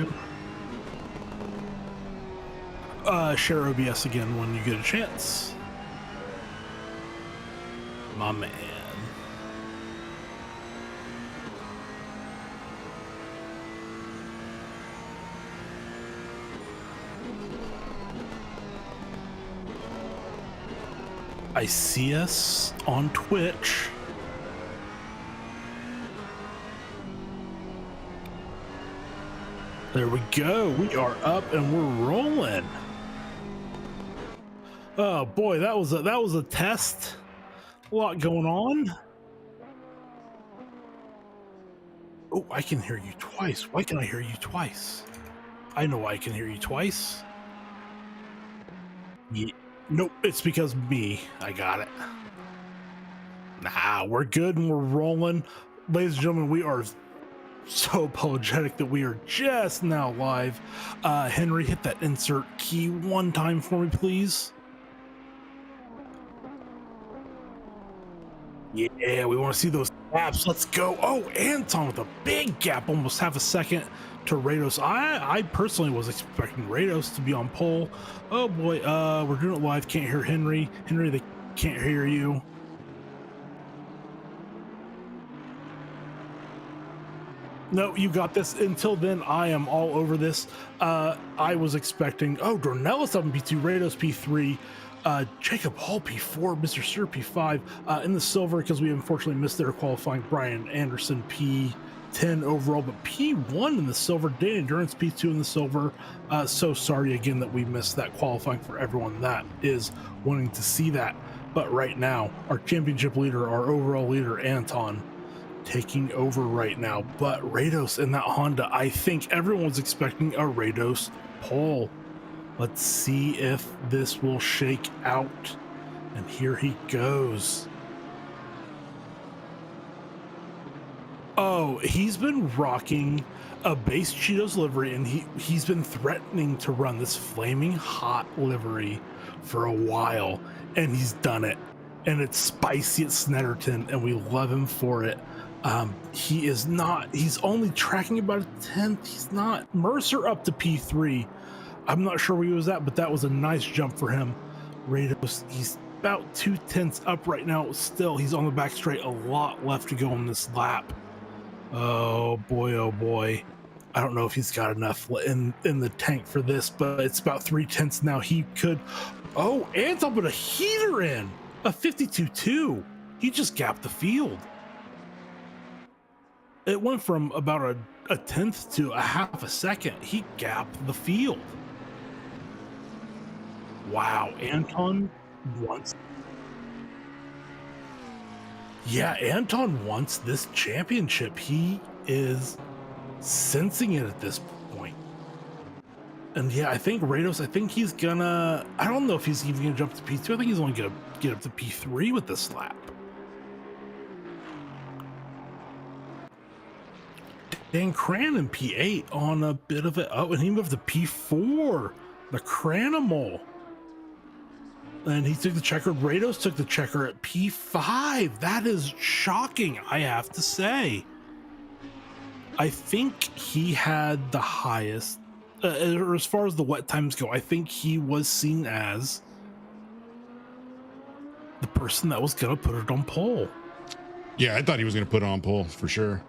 you. Share OBS again when you get a chance. My man. I see us on Twitch. There we go. We are up and we're rolling. Oh boy, that was a test. A lot going on. Oh, I can hear you twice. Why can I hear you twice? I know I can hear you twice. Yeah. Nope, it's because of me. I got it. Nah, we're good and we're rolling. Ladies and gentlemen, we are so apologetic that we are just now live. Henry, hit that insert key one time for me, please. Yeah, we want to see those gaps. Let's go. Oh, Anton with a big gap, almost half a second to Rados. I personally was expecting Rados to be on pole. Oh boy, we're doing it live. Can't hear Henry. Henry, they can't hear you. No, you got this. Until then, I am all over this. I was expecting, Dornelis up in P2, Rados P3, Jacob Hall P4, Mr. Sir P5, in the silver, because we unfortunately missed their qualifying, Brian Anderson P10 overall, but P1 in the silver, Dan Endurance P2 in the silver. So sorry again that we missed that qualifying for everyone that is wanting to see that. But right now, our championship leader, our overall leader, Anton, taking over right now. But Rados in that Honda, I think everyone was expecting a Rados pole. Let's see if this will shake out. And here he goes. Oh, he's been rocking a base Cheetos livery, and he's been threatening to run this flaming hot livery for a while, and he's done it. And it's spicy at Snetterton, and we love him for it. He's only tracking about a 10th. He's not. Mercer up to P3. I'm not sure where he was at, but that was a nice jump for him. Rados, he's about 2/10 up right now. Still, he's on the back straight. A lot left to go on this lap. Oh boy, oh boy. I don't know if he's got enough in the tank for this, but it's about 3/10 now. He could. Oh, Anton put a heater in. A 52.2. He just gapped the field. It went from about a 10th to a half a second. He gapped the field. Wow, Anton wants. Yeah, Anton wants this championship. He is sensing it at this point. And yeah, I think Rados, he's gonna, I don't know if he's even gonna jump to P2. I think he's only gonna get up to P3 with this lap. Dan Cran in P8 on a bit of it. Oh, and he moved to P4. The Cranimal. And he took the checker. Rados took the checker at P5. That is shocking, I have to say. I think he had the highest, or as far as the wet times go, I think he was seen as the person that was going to put it on pole. Yeah, I thought he was going to put it on pole for sure.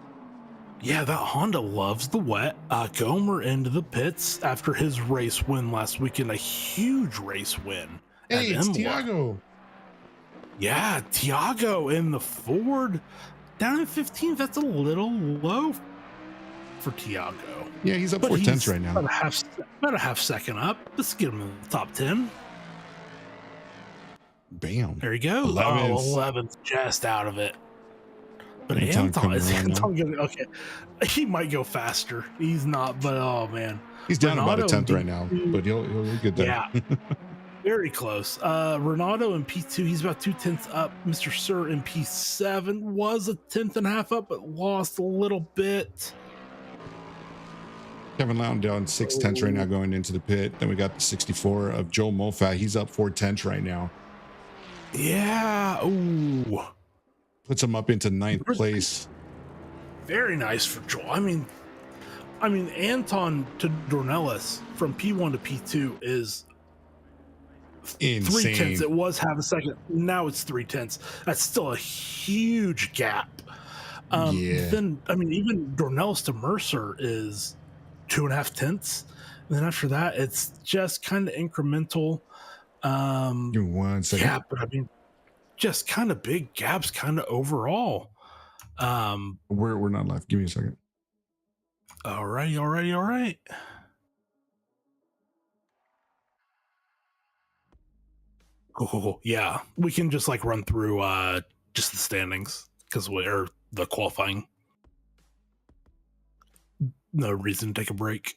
Yeah, that Honda loves the wet. Gomer into the pits after his race win last weekend, a huge race win. Hey, it's Tiago. Yeah, Tiago in the Ford down in 15th. That's a little low for Tiago. Yeah, he's up 4/10 right now. About a half second up. Let's get him in the top 10. Bam. There you go. 11th, just out of it. But Anton is okay. He might go faster. He's not, but oh man, he's down about a 10th right now, but he'll get there. Yeah, very close. Renato in P2, he's about 2/10 up. Mr. Sir in P7 was a 10th and a half up, but lost a little bit. Kevin Loudon down 6/10 right now going into the pit. Then we got the 64 of Joe Mofat. He's up 4/10 right now. Yeah. Ooh. Puts him up into 9th place. Very nice for Joel. I mean, I mean, Anton to Dornelis from P1 to P2 is Insane. 3/10. It was half a second. Now it's 3/10. That's still a huge gap. Yeah. Then, I mean, even Dornelis to Mercer is 2.5 tenths. And then after that, it's just kind of incremental. Give me 1 second. Yeah, but I mean, just kind of big gaps, kind of overall. We're not live. Give me a second. All right. Cool. Yeah, we can just like run through just the standings because we're the qualifying. No reason to take a break.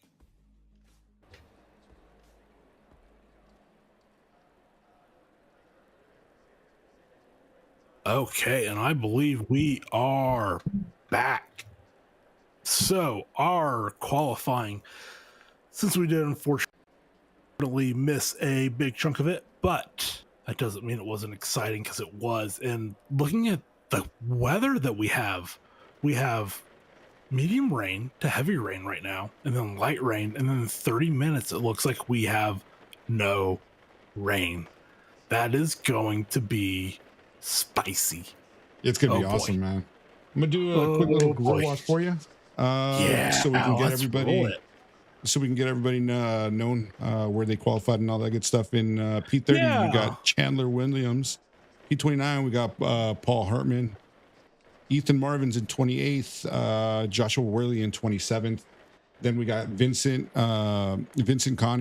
Okay, and I believe we are back. So our qualifying, since we did unfortunately miss a big chunk of it, but that doesn't mean it wasn't exciting, because it was. And looking at the weather that we have medium rain to heavy rain right now, and then light rain, and then in 30 minutes it looks like we have no rain. That is going to be spicy. It's gonna be awesome, man. I'm gonna do a quick little grill wash for you. So we can get everybody. So we can get everybody known where they qualified and all that good stuff. In P30, we got Chandler Williams. P29, we got Paul Hartman. Ethan Marvin's in 28th. Joshua Worley in 27th. Then we got Vincent Kahn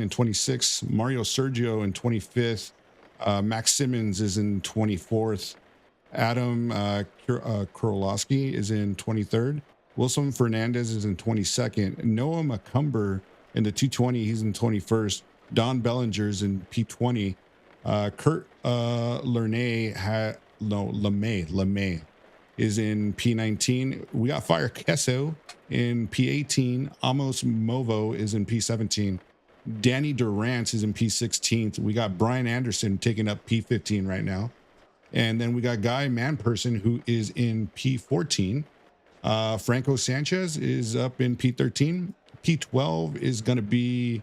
in 26th. Mario Sergio in 25th. Max Simmons is in 24th. Adam Kurolowski is in 23rd. Wilson Fernandez is in 22nd. Noah McCumber in the 220, he's in 21st. Don Bellinger's in P20. Kurt LeMay is in P19. We got Fire Kesso in P18. Amos Movo is in P17. Danny Durant is in P16. We got Brian Anderson taking up P15 right now. And then we got Guy Manperson, who is in P14. Franco Sanchez is up in P13. P12 is going to be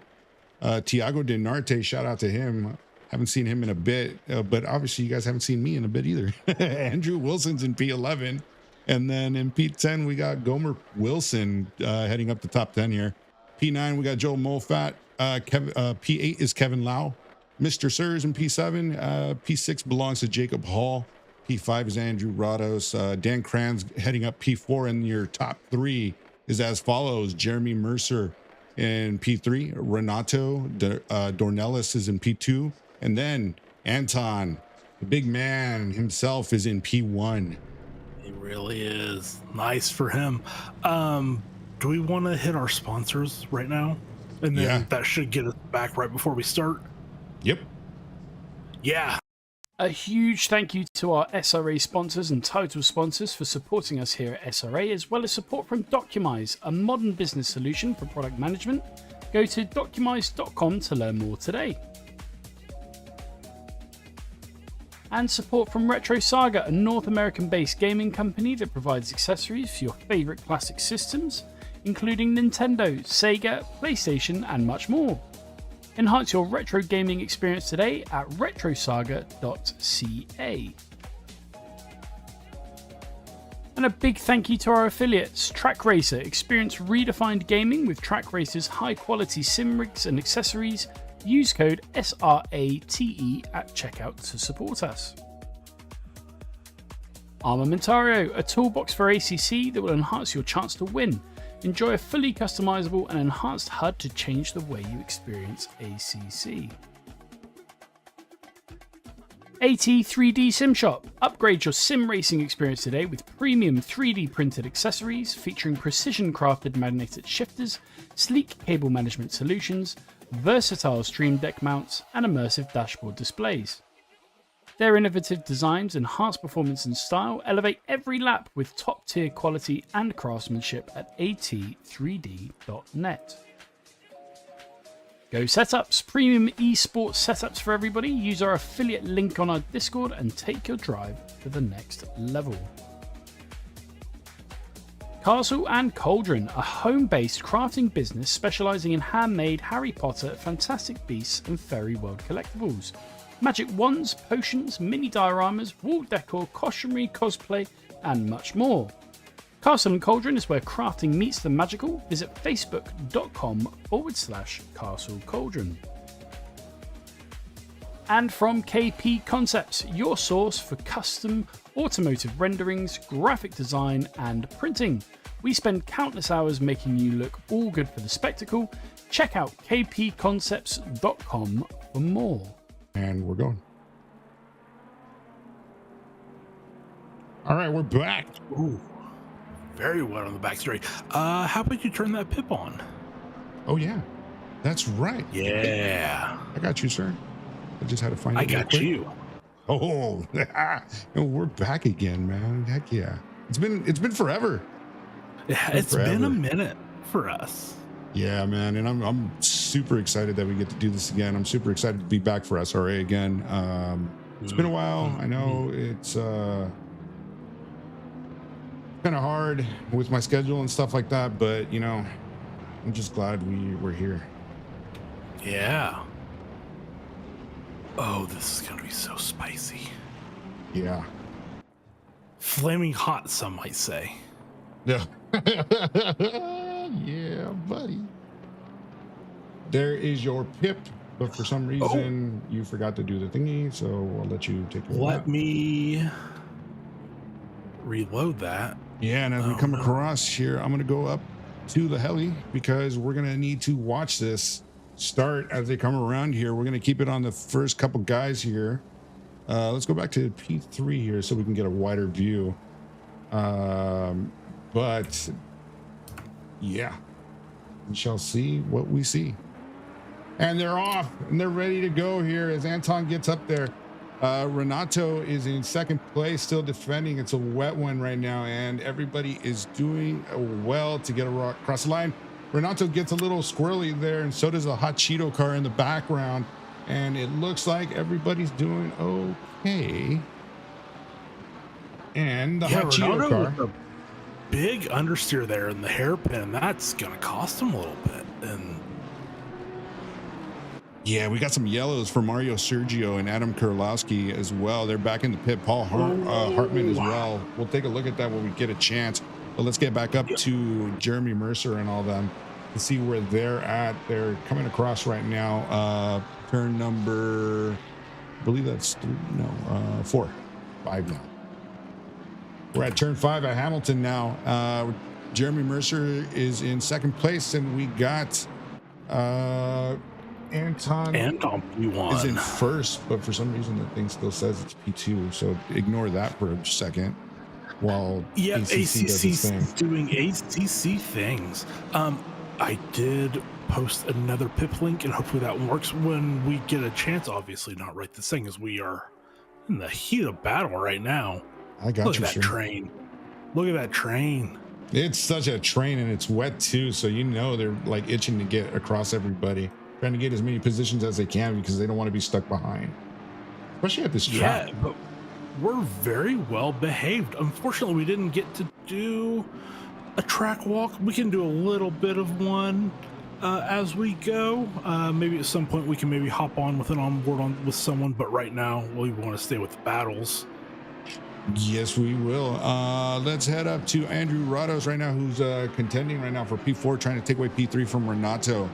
Tiago Denarte. Shout out to him. Haven't seen him in a bit, but obviously you guys haven't seen me in a bit either. Andrew Wilson's in P11. And then in P10, we got Gomer Wilson heading up the top 10 here. P9, we got Joel Molfat. P8 is Kevin Lau. Mr. Sirs in P7. P6 belongs to Jacob Hall. P5 is Andrew Rados. Dan Kranz heading up P4, and your top 3 is as follows: Jeremy Mercer in P3, Renato Dornelis is in P2, and then Anton, the big man himself, is in P1. He really is. Nice for him. Do we want to hit our sponsors right now? And then that should get us back right before we start. Yep. Yeah. A huge thank you to our SRA sponsors and title sponsors for supporting us here at SRA, as well as support from Documise, a modern business solution for product management. Go to documise.com to learn more today. And support from Retro Saga, a North American-based gaming company that provides accessories for your favourite classic systems, including Nintendo, Sega, PlayStation, and much more. Enhance your retro gaming experience today at retrosaga.ca. And a big thank you to our affiliates, Track Racer. Experience redefined gaming with Track Racer's high quality sim rigs and accessories. Use code SRATE at checkout to support us. Armamentario, a toolbox for ACC that will enhance your chance to win. Enjoy a fully customizable and enhanced HUD to change the way you experience ACC. AT3D Sim Shop. Upgrade your sim racing experience today with premium 3D printed accessories featuring precision crafted magnetic shifters, sleek cable management solutions, versatile stream deck mounts, and immersive dashboard displays. Their innovative designs, enhance performance and style, elevate every lap with top-tier quality and craftsmanship at at3d.net. Go Setups, premium esports setups for everybody. Use our affiliate link on our Discord and take your drive to the next level. Castle and Cauldron, a home-based crafting business specializing in handmade Harry Potter, Fantastic Beasts and Fairy World collectibles. Magic wands, potions, mini dioramas, wall decor, costumery, cosplay, and much more. Castle and Cauldron is where crafting meets the magical. Visit facebook.com/Castle Cauldron. And from KP Concepts, your source for custom automotive renderings, graphic design, and printing. We spend countless hours making you look all good for the spectacle. Check out kpconcepts.com for more. And we're going. All right, we're back. Ooh, very wet on the back straight. How about you turn that pip on? Oh yeah, that's right. Yeah, I got you, sir. I just had to find it. I real got quick. you. Oh, we're back again, man. Heck yeah. It's been forever. It's been a minute for us. Yeah, man, and I'm super excited that we get to do this again. I'm super excited to be back for SRA again. It's been a while. I know it's kind of hard with my schedule and stuff like that, but you know, I'm just glad we're here. Yeah. Oh, this is gonna be so spicy. Yeah. Flaming hot, some might say. Yeah. Yeah, buddy. There is your pip, but for some reason you forgot to do the thingy, so I'll let you take it. Let me reload that. Yeah, and as we come across here, I'm gonna go up to the heli because we're gonna need to watch this start as they come around here. We're gonna keep it on the first couple guys here. Let's go back to P3 here so we can get a wider view. But yeah, we shall see what we see. And they're off and they're ready to go here as Anton gets up there. Renato is in second place, still defending. It's a wet one right now, and everybody is doing well to get across the line. Renato gets a little squirrely there, and so does a hot Cheeto car in the background. And it looks like everybody's doing okay. And the hot Cheeto car. With a big understeer there in the hairpin. That's going to cost him a little bit. And yeah, we got some yellows for Mario Sergio and Adam Kurlowski as well. They're back in the pit. Paul Hartman as well. We'll take a look at that when we get a chance. But let's get back up to Jeremy Mercer and all them to see where they're at. They're coming across right now. Turn number, I believe that's 4, 5 now. We're at turn 5 at Hamilton now. Jeremy Mercer is in second place, and we got Anton P1 is in first, but for some reason the thing still says it's P2, so ignore that for a second while ACC does its thing. Doing ACC things. I did post another pip link, and hopefully that works when we get a chance. Obviously not right this thing, as we are in the heat of battle right now. I got Look you, at that train. Look at that train. It's such a train, and it's wet too, so you know they're like itching to get across everybody, trying to get as many positions as they can because they don't want to be stuck behind, especially at this track. Yeah, but we're very well behaved. Unfortunately, we didn't get to do a track walk. We can do a little bit of one as we go. Maybe at some point we can maybe hop on with an onboard with someone, but right now we want to stay with the battles. Yes, we will. Let's head up to Andrew Rados right now, who's contending right now for P4, trying to take away P3 from Renato.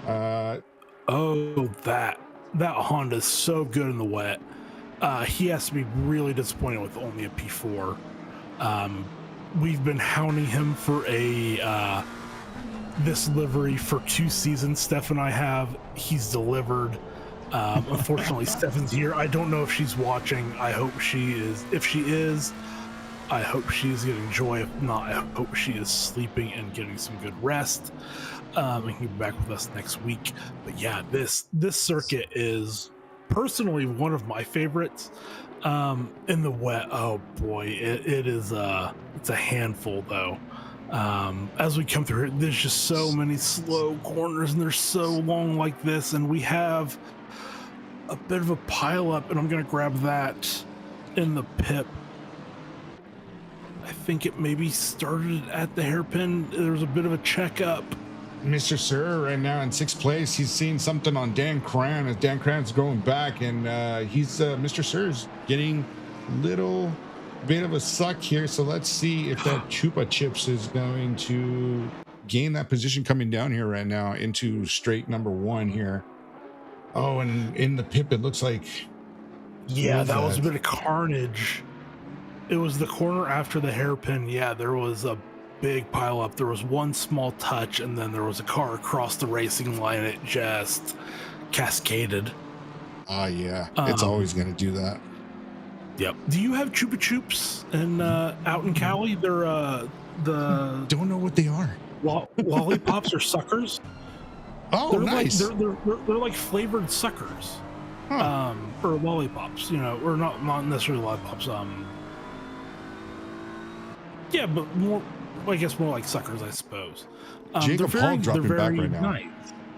That Honda's so good in the wet. He has to be really disappointed with only a P4. We've been hounding him for this livery for 2 seasons. Steph and I have. He's delivered. Unfortunately, Stefan's here. I don't know if she's watching. I hope she is. If she is, I hope she is getting joy. If not, I hope she is sleeping and getting some good rest. And can be back with us next week. But yeah, this circuit is personally one of my favorites. In the wet, oh boy, it is it's a handful though. As we come through here, there's just so many slow corners, and they're so long like this, and we have a bit of a pile up, and I'm gonna grab that in the pip. I think it maybe started at the hairpin. There was a bit of a checkup. Mr. Sir right now in 6th place. He's seeing something on Dan Cran as Dan Cran's going back, and he's Mr. Sir's getting little bit of a suck here. So let's see if that Chupa Chips is going to gain that position coming down here right now into straight number 1 here. Oh, and in the pip, it looks like, yeah, that was a bit of carnage. It was the corner after the hairpin. Yeah, there was a big pile up. There was one small touch, and then there was a car across the racing line. It just cascaded. Yeah, it's always going to do that. Yep. Do you have Chupa Chups and out in Cali? They're the don't know what they are. Lollipops or suckers. Oh, they're nice. They're like flavored suckers, or lollipops. You know, or not necessarily lollipops. Yeah, but more, I guess more like suckers, I suppose. Jacob Hall dropping back right now. Nice.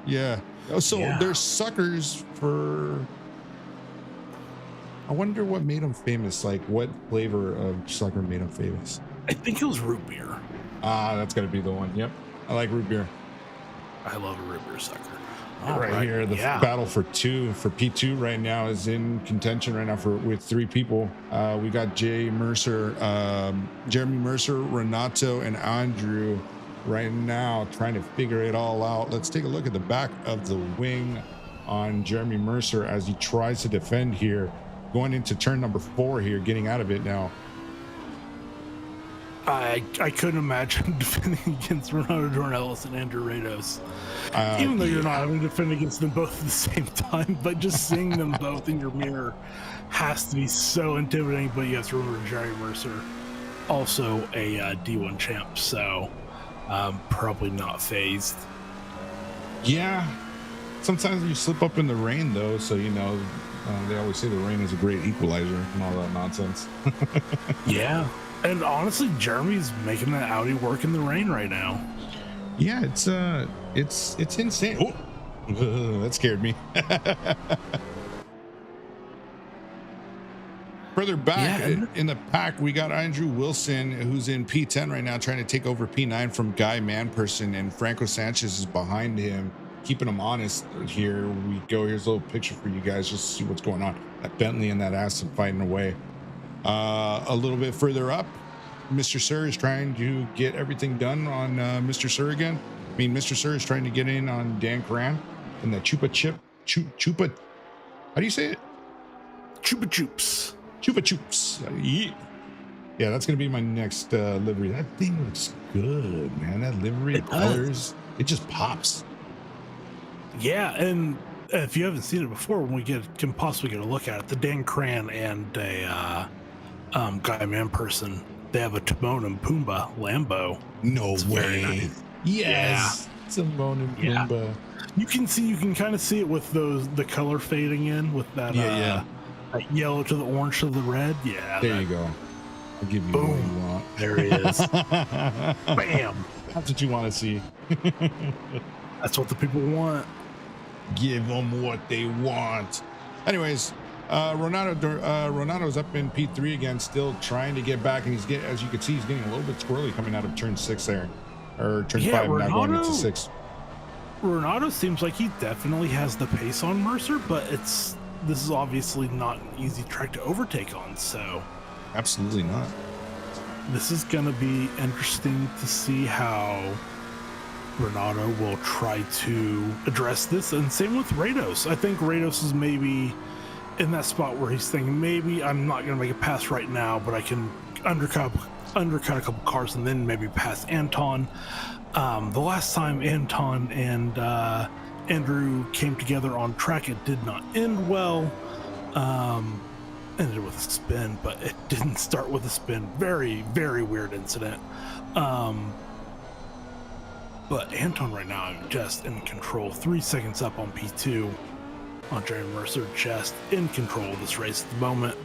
Yeah. Oh, so they're suckers for. I wonder what made them famous. Like, what flavor of sucker made them famous? I think it was root beer. That's got to be the one. Yep. I like root beer. I love a root beer sucker. Right here, the battle for P2 right now is in contention right now with 3 people. We got Jeremy Mercer, Renato, and Andrew right now trying to figure it all out. Let's take a look at the back of the wing on Jeremy Mercer as he tries to defend here, going into turn number 4 here, getting out of it now. I couldn't imagine defending against Renato Dornelis and Andrew Rados. Even though you're not having to defend against them both at the same time, but just seeing them both in your mirror has to be so intimidating. But you have to remember Jerry Mercer, also a D1 champ, so probably not phased. Yeah, sometimes you slip up in the rain though, so you know they always say the rain is a great equalizer and all that nonsense. Yeah. And honestly, Jeremy's making that Audi work in the rain right now. Yeah, it's insane. Oh, that scared me. Further back in the pack, we got Andrew Wilson, who's in P10 right now, trying to take over P9 from Guy Manperson, and Franco Sanchez is behind him, keeping him honest. Here we go. Here's a little picture for you guys just to see what's going on. That Bentley and that Aston fighting away. A little bit further up, Mr. Sir is trying to get everything done on Mr. Sir again. I mean, Mr. Sir is trying to get in on Dan Cran and the Chupa. How do you say it? Chupa Chups. Chupa Chups. Yeah, that's gonna be my next livery. That thing looks good, man. That livery colors, it just pops. Yeah, and if you haven't seen it before, when we can possibly get a look at it, the Dan Cran and a Guy Manperson, they have a Timon and Pumbaa Lambo. No way. Nice. Yes. Yeah. Timon and Pumbaa. You can kind of see it with the color fading in with that that yellow to the orange to the red. Yeah. There you go. I'll give you what you want. There he is. Bam. That's what you want to see. That's what the people want. Give them what they want. Anyways, Ronato's up in P3 again, still trying to get back, and he's getting, as you can see, he's getting a little bit squirrely coming out of turn 6 there, or turn 5 now going into 6. Renato seems like he definitely has the pace on Mercer, but this is obviously not an easy track to overtake on. So, absolutely not. This is going to be interesting to see how Renato will try to address this, and same with Rados. I think Rados is maybe in that spot where he's thinking, maybe I'm not going to make a pass right now, but I can undercut a couple cars and then maybe pass Anton. The last time Anton and Andrew came together on track, it did not end well. Ended with a spin, but it didn't start with a spin. Very, very weird incident. But Anton right now just in control, 3 seconds up on P2 on Jeremy Mercer, just in control of this race at the moment.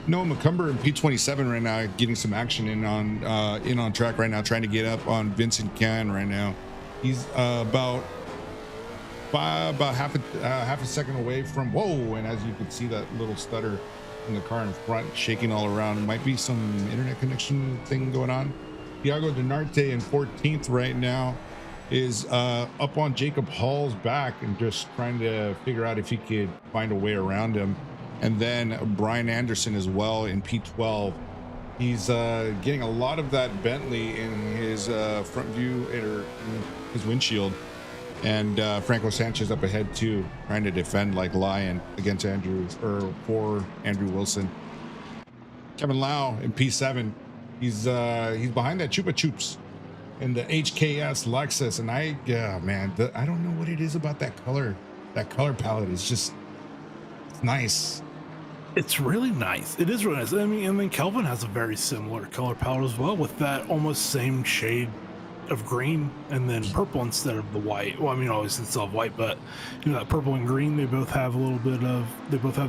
Noah McCumber in P27 right now, getting some action in on track right now, trying to get up on Vincent Can right now. He's about half a second away from and as you can see that little stutter in the car in front, shaking all around. It might be some internet connection thing going on. Thiago Denarte in 14th right now is up on Jacob Hall's back and just trying to figure out if he could find a way around him. And then Brian Anderson as well in P12. He's getting a lot of that Bentley in his front view or his windshield. And Franco Sanchez up ahead too, trying to defend like lion against for Andrew Wilson. Kevin Lau in P7. He's behind that Chupa Chups in the HKS Lexus, and I don't know what it is about that color palette. It's nice. It's really nice. It is really nice. I mean, and then Kelvin has a very similar color palette as well, with that almost same shade of green and then purple instead of the white. Well, I mean, obviously it's all white, but you know, that purple and green, they both have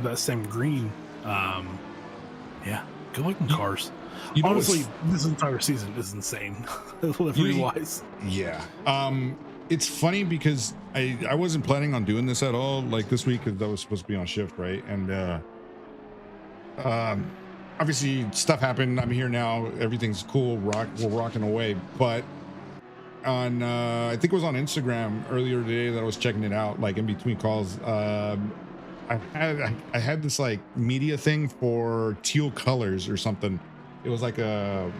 that same green. Yeah, good looking cars. Honestly, this entire season is insane, livery wise. Yeah. It's funny because I wasn't planning on doing this at all, like this week, because I was supposed to be on shift, right? And obviously stuff happened. I'm here now. Everything's cool. We're rocking away. But on I think it was on Instagram earlier today that I was checking it out, like in between calls. I had this like media thing for teal colors or something. It was like a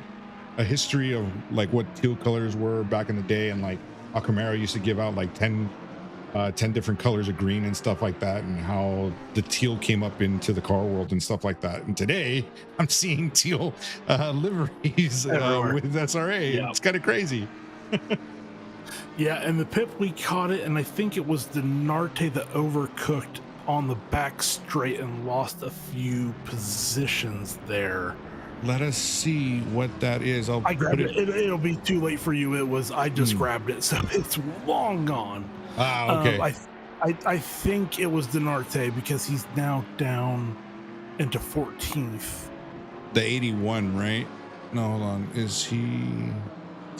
history of like what teal colors were back in the day, and like how Camaro used to give out like 10 different colors of green and stuff like that, and how the teal came up into the car world and stuff like that. And today I'm seeing teal liveries with SRA. Yeah. It's kind of crazy. Yeah, and the pip, we caught it, and I think it was the Narte that overcooked on the back straight and lost a few positions there. Let us see what that is. I grabbed it. It'll be too late for you. I just grabbed it, so it's long gone. Ah, okay. I think it was Denarte because he's now down into 14th. The 81, right? No, hold on. Is he?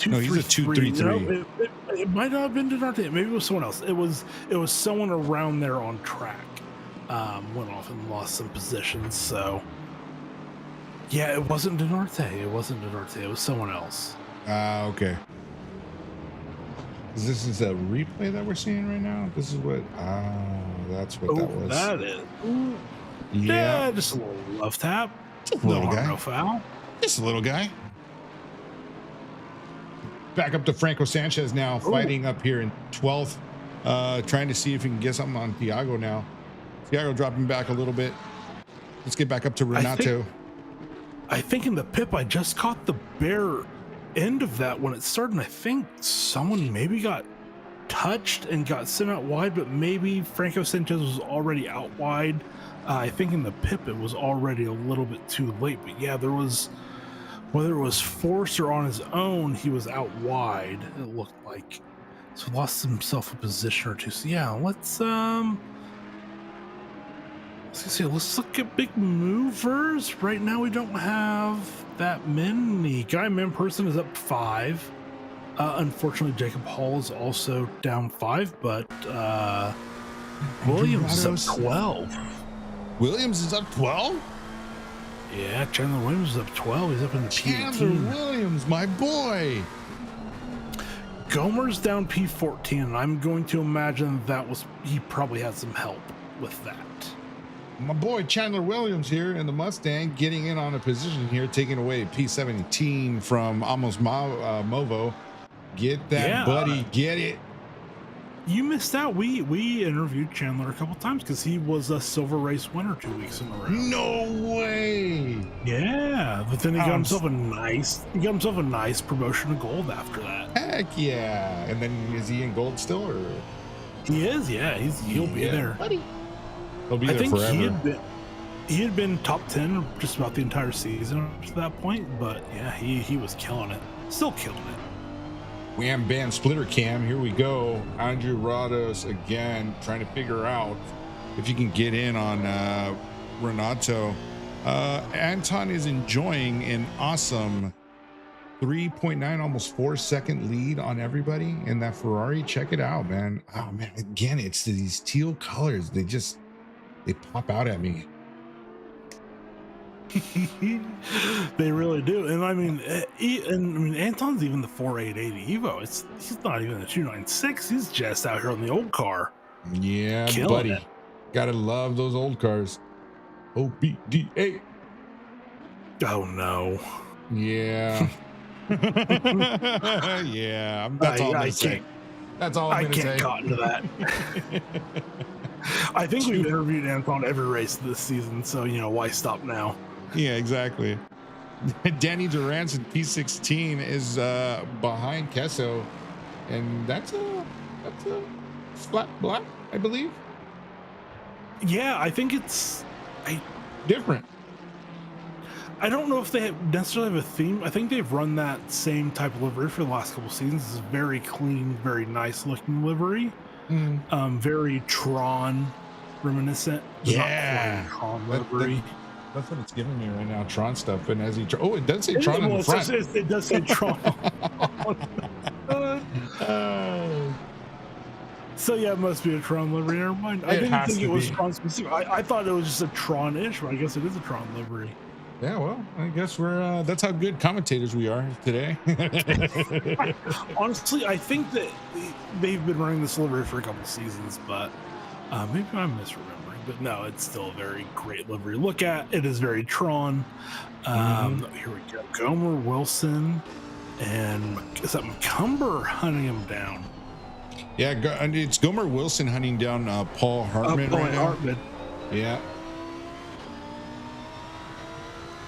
No, he's a 233. No, it might not have been Denarte. Maybe it was someone else. It was someone around there on track. Went off and lost some positions. So yeah, it wasn't Denarte. It was someone else. Okay. This is a replay that we're seeing right now. This is what. That's what that was. That is. Ooh. Yeah, just a little love tap. Just a little guy. No foul. Just a little guy. Back up to Franco Sanchez now, fighting up here in 12th, trying to see if he can get something on Thiago now. Thiago dropping back a little bit. Let's get back up to Renato. I think in the pip, I just caught the bare end of that when it started, and I think someone maybe got touched and got sent out wide, but maybe Franco Sanchez was already out wide. I think in the pip, it was already a little bit too late, but yeah, there was... Whether it was forced or on his own, he was out wide, it looked like. So lost himself a position or two. So yeah, let's look at big movers. Right now we don't have that many. Guy Person is up 5. Unfortunately, Jacob Hall is also down 5, but Williams is up 12. Williams is up 12? Yeah, Chandler Williams is up 12. He's up in the Chandler P18. Williams, my boy. Gomer's down P14, and I'm going to imagine he probably had some help with that. My boy Chandler Williams here in the Mustang, getting in on a position here, taking away P17 from Amos Movo. Get that, buddy. Get it. You missed out. We interviewed Chandler a couple times because he was a silver race winner 2 weeks in a row. No way. Yeah, but then he got himself a nice promotion to gold after that. Heck yeah! And then is he in gold still, or? He is. Yeah, he'll be there. Buddy. He'll be there forever. He had been top 10 just about the entire season up to that point, but yeah, he was killing it. Still killing it. Wham Bam Splitter Cam, here we go. Andrew Rados again, trying to figure out if you can get in on Renato. Anton is enjoying an awesome 3.9, almost 4-second lead on everybody in that Ferrari. Check it out, man. Oh man, again, it's these teal colors. They pop out at me. They really do. And I mean, Anton's even the 4880 Evo. He's not even a 296. He's just out here on the old car. Yeah, Killing buddy. it. Gotta love those old cars. OBDA. Oh no. Yeah. Yeah. That's all I'm gonna say. That's all I'm gonna say. I can't cotton to that. I think we've interviewed Anton every race this season, so why stop now? Yeah, exactly. Danny Durant's in P16 is behind Kesso, and that's a flat black, I believe. Yeah, I think it's Different. I don't know if they necessarily have a theme. I think they've run that same type of livery for the last couple seasons. It's a very clean, very nice looking livery. Very Tron reminiscent. Yeah. Not quite Tron livery. That's what it's giving me right now. Tron stuff. And as he it does say Tron on the front. It does say Tron. So yeah, it must be a Tron livery. Never mind. I didn't think it was Tron specific. I thought it was just a Tron-ish, but I guess it is a Tron livery. Yeah, well, I guess we're that's how good commentators we are today. Honestly, I think that they've been running this livery for a couple seasons, but maybe I'm misremembering. But no, it's still a very great livery to look at. It is very Tron. Here we go. Gomer Wilson and is that McCumber hunting him down? Yeah, and it's Gomer Wilson hunting down Paul Hartman right now. Hartman. Yeah.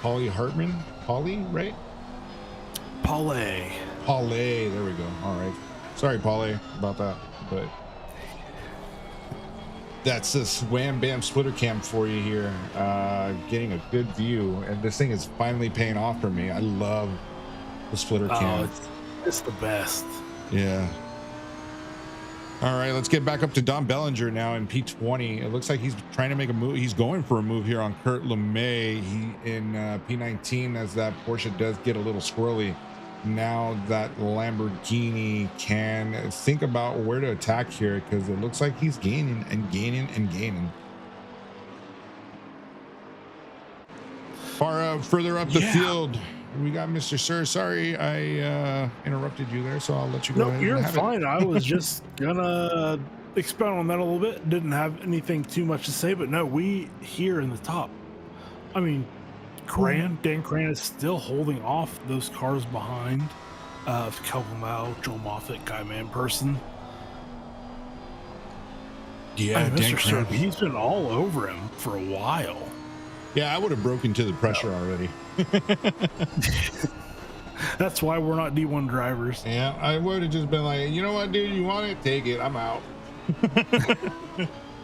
Polly Hartman? Polly, right? Paulie. Paulie, there we go. All right. Sorry, Paulie, about that, but that's this wham bam splitter cam for you here. Getting a good view, and this thing is finally paying off for me. I love the splitter cam. It's the best. Yeah. All right, let's get back up to Don Bellinger now in P20. It looks like he's trying to make a move. He's going for a move here on Kurt LeMay. He in P19 as that Porsche does get a little squirrely. Now that Lamborghini can think about where to attack here because it looks like he's gaining and gaining and gaining. Further up the field, we got Mr. Sir. Sorry, I interrupted you there, so I'll let you go. No, you're fine. I was just gonna expound on that a little bit. Didn't have anything too much to say, but no, we here in the top. I mean, Dan Cran is still holding off those cars behind Kelvin Lau, Joel Moffitt, Guy Manperson. Yeah, Mr. Sir, he's been all over him for a while. Yeah, I would have broken to the pressure already. That's why we're not D1 drivers. Yeah, I would have just been like, you know what, dude, you want it? Take it. I'm out.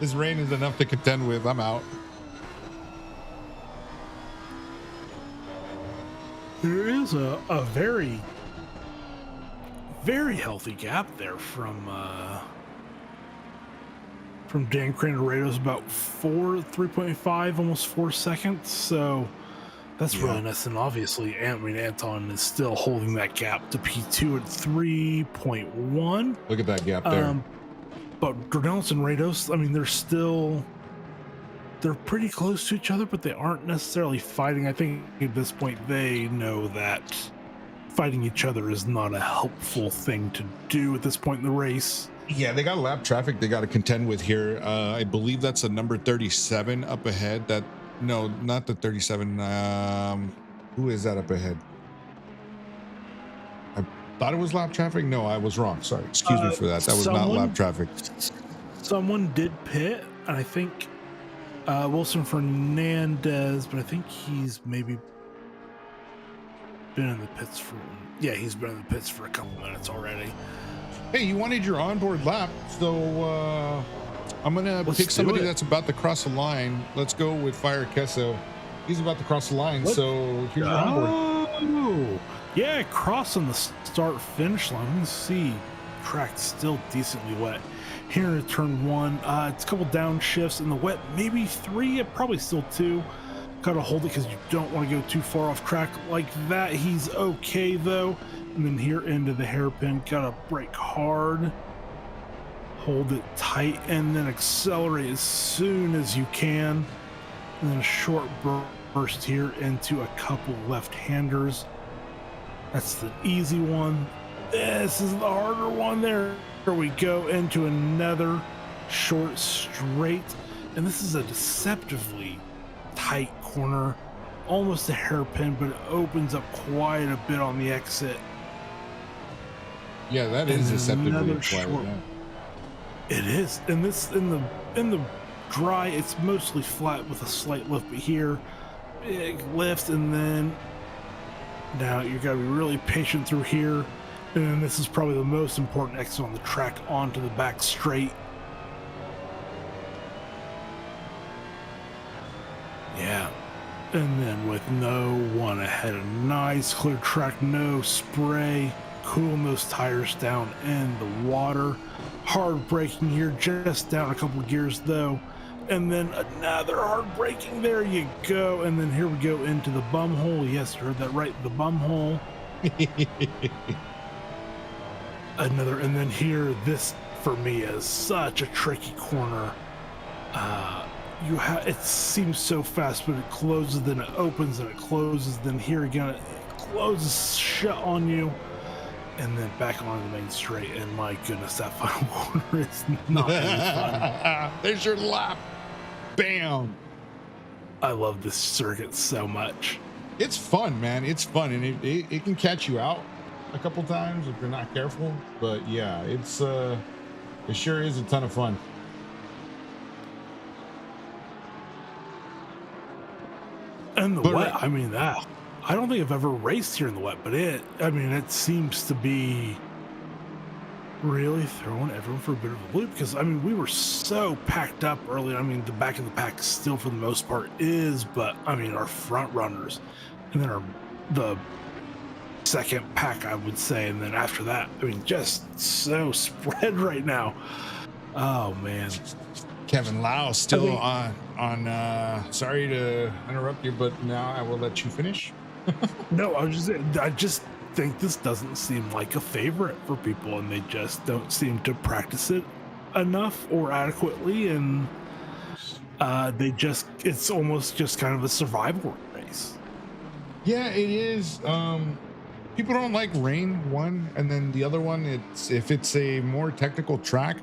This rain is enough to contend with. I'm out. There is a very, very healthy gap there from Dan Cranerado's about 3.5, almost 4 seconds. So that's really nice. And obviously, Anton is still holding that gap to P2 at 3.1. Look at that gap there. But Dornelis and Rados, I mean, they're pretty close to each other, but they aren't necessarily fighting. I think at this point they know that fighting each other is not a helpful thing to do at this point in the race. Yeah, they got lap traffic they got to contend with here. I believe that's a number 37 up ahead. No, not the 37. Who is that up ahead? I thought it was lap traffic. No, I was wrong. Sorry. Excuse me for that. That was not lap traffic. Someone did pit, and I think Wilson Fernandez, but I think he's maybe been in the pits he's been in the pits for a couple minutes already. Hey, you wanted your onboard lap, so I'm gonna pick somebody that's about to cross the line. Let's go with Fire Kesso. He's about to cross the line, so here's your onboard. Yeah, crossing the start-finish line. Let's see, track's still decently wet. Here in turn 1, it's a couple downshifts in the wet, maybe 3, probably still 2. Gotta hold it because you don't want to go too far off track like that. He's okay though. And then here into the hairpin, gotta brake hard, hold it tight, and then accelerate as soon as you can. And then a short first here into a couple left-handers. That's the easy one. This is the harder one. There we go into another short straight, and this is a deceptively tight corner, almost a hairpin, but it opens up quite a bit on the exit. Yeah, that is deceptively quiet. Yeah. It is, and this in the dry, it's mostly flat with a slight lift, but here big lift, and then now you got to be really patient through here, and then this is probably the most important exit on the track onto the back straight. Yeah, and then with no one ahead, a nice clear track, no spray, cooling those tires down in the water. Hard braking here, just down a couple gears though, and then another hard braking. There you go, and then here we go into the bum hole. Yes, you heard that right, the bum hole. Another, and then here, this for me is such a tricky corner. It seems so fast, but it closes, then it opens, and it closes, then here again it closes shut on you, and then back on the main straight. And my goodness, that final corner is not really fun. There's your lap. Bam. I love this circuit so much. It's fun, man. It's fun, and it can catch you out a couple times if you're not careful. But yeah, it sure is a ton of fun. And the wet, I mean, I don't think I've ever raced here in the wet, but it seems to be really throwing everyone for a bit of a loop, because I mean, we were so packed up early. I mean, the back of the pack still for the most part is, but I mean, our front runners, and then the second pack, I would say, and then after that, I mean, just so spread right now. Oh man. Kevin Lau still on sorry to interrupt you, but now I will let you finish. No, I just think this doesn't seem like a favorite for people, and they just don't seem to practice it enough or adequately, and it's almost just kind of a survival race. Yeah, it is. People don't like rain, one, and then the other one, if it's a more technical track,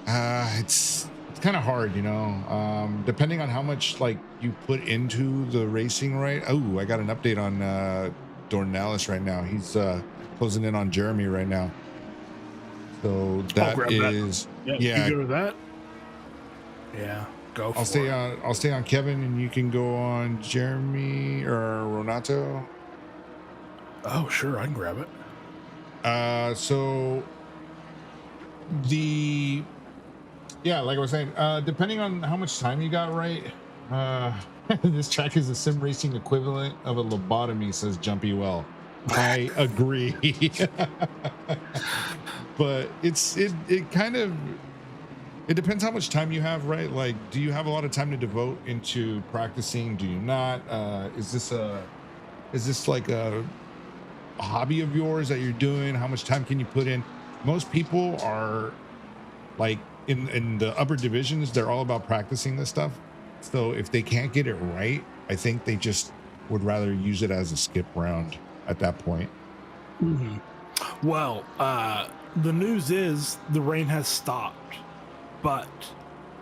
it's kind of hard, you know, depending on how much like you put into the racing, right? Oh, I got an update on Dornellis right now. He's closing in on Jeremy right now. So that is that. Yeah. You go to that? Yeah, go for it. I'll stay on Kevin, and you can go on Jeremy or Renato. Oh, sure, I can grab it. So like I was saying, depending on how much time you got, right? This track is the sim racing equivalent of a lobotomy, says Jumpy Well. I agree. But it kind of, it depends how much time you have, right? Like, do you have a lot of time to devote into practicing? Do you not? Is this like a hobby of yours that you're doing? How much time can you put in? Most people are like in the upper divisions, they're all about practicing this stuff. So if they can't get it right, I think they just would rather use it as a skip round at that point. Mm-hmm. Well, the news is the rain has stopped, but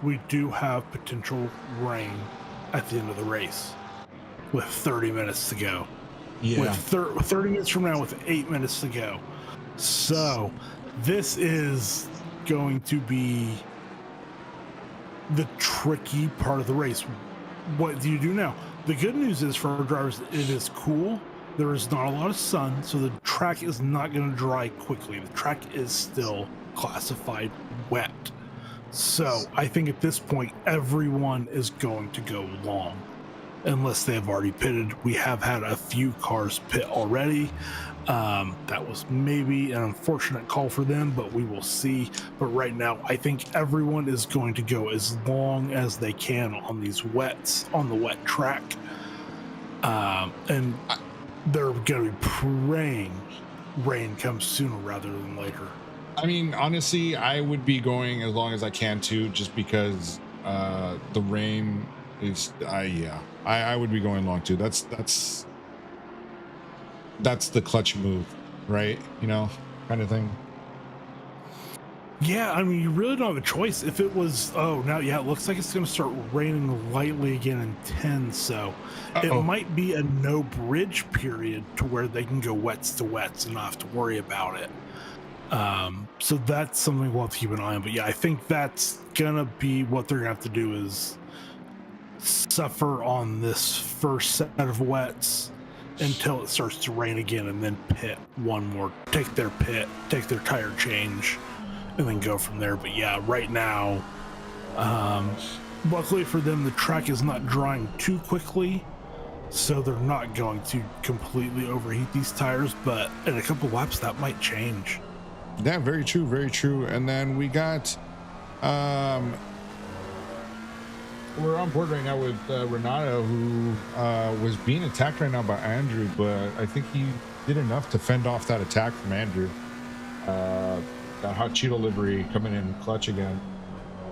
we do have potential rain at the end of the race with 30 minutes to go. Yeah. With 30 minutes from now, with 8 minutes to go. So this is going to be the tricky part of the race. What do you do now? The good news is for our drivers, it is cool. There is not a lot of sun, so the track is not going to dry quickly. The track is still classified wet. So I think at this point, everyone is going to go long, unless they have already pitted. We have had a few cars pit already. That was maybe an unfortunate call for them, but we will see. But right now, I think everyone is going to go as long as they can on these wets, on the wet track. And they're going to be praying rain comes sooner rather than later. I mean, honestly, I would be going as long as I can too, just because the rain I would be going long too. That's the clutch move, right? You know, kind of thing. Yeah, I mean, you really don't have a choice. If it was, it looks like it's going to start raining lightly again in 10, so it might be a no bridge period to where they can go wets to wets and not have to worry about it. So that's something we'll have to keep an eye on. But yeah, I think that's going to be what they're going to have to do is suffer on this first set of wets until it starts to rain again, and then pit one more, take their tire change, and then go from there. But yeah, right now, luckily for them, the track is not drying too quickly, so they're not going to completely overheat these tires, but in a couple laps that might change. Yeah, very true, very true. And then we got we're on board right now with Renato, who was being attacked right now by Andrew, but I think he did enough to fend off that attack from Andrew. That hot Cheeto livery coming in clutch again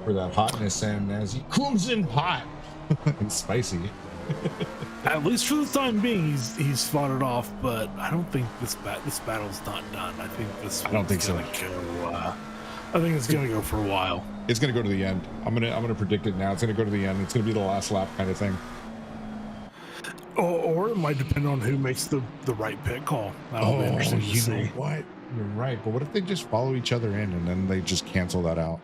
for that hotness, and as he comes in hot and spicy. At least for the time being, he's fought it off, but I don't think this battle's not done. I think this. I don't think so. I think it's gonna go for a while. It's gonna go to the end. I'm gonna predict it now. It's gonna go to the end. It's gonna be the last lap kind of thing. Or it might depend on who makes the right pit call. That'll be interesting to see. Know what? You're right. But what if they just follow each other in and then they just cancel that out?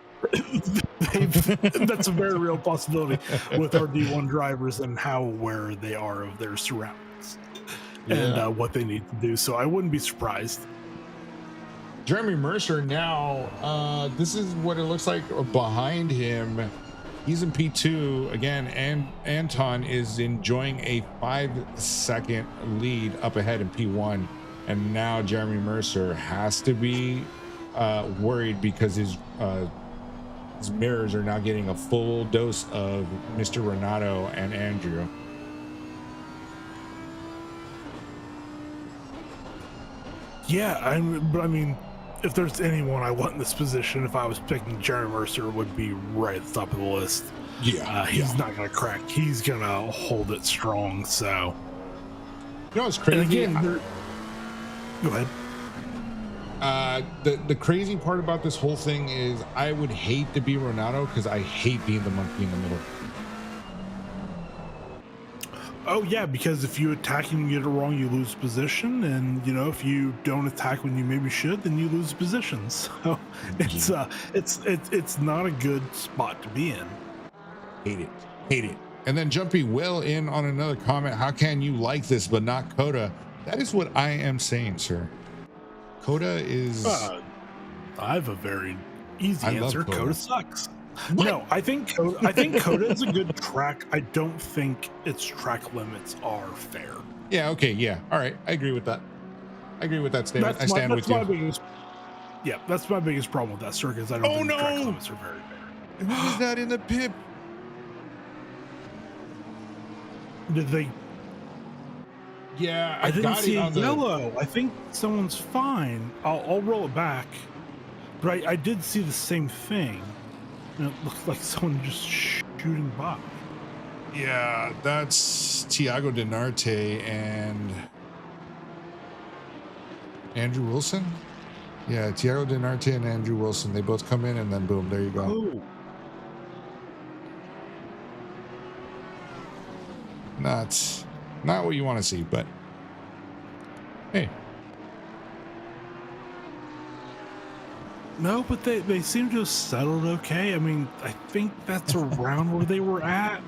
That's a very real possibility with our D1 drivers and how aware they are of their surroundings and what they need to do. So I wouldn't be surprised. Jeremy Mercer now, this is what it looks like behind him. He's in P2 again, and Anton is enjoying a 5-second lead up ahead in P1. And now Jeremy Mercer has to be worried because his mirrors are now getting a full dose of Mr. Renato and Andrew. Yeah, I mean, if there's anyone I want in this position, if I was picking Jeremy Mercer, would be right at the top of the list. He's not going to crack. He's going to hold it strong. So, you know, it's crazy. And again, go ahead. The crazy part about this whole thing is I would hate to be Renato because I hate being the monkey in the middle. Oh yeah, because if you attack and you get it wrong, you lose position, and you know, if you don't attack when you maybe should, then you lose position. So it's not a good spot to be in. Hate it. And then Jumpy Will in on another comment. How can you like this but not Coda? That is what I am saying, sir. Coda is. I have a very easy answer. Coda sucks. What? No, I think Coda is a good track. I don't think its track limits are fair. Yeah. Okay. Yeah. All right. I agree with that. I agree with that statement. I stand with you. That's my biggest problem with that circuit. Is I don't think the track limits are very fair. Who was that in the pit? Did they? Yeah, I didn't see a yellow. I think someone's fine. I'll roll it back, but I did see the same thing. And it looked like someone just shooting by. Yeah, that's Tiago Denarte and Andrew Wilson. Yeah, Tiago Denarte and Andrew Wilson. They both come in and then boom, there you go. Oh. Not what you want to see, but hey. No, but they seem to have settled okay. I mean, I think that's around where they were at.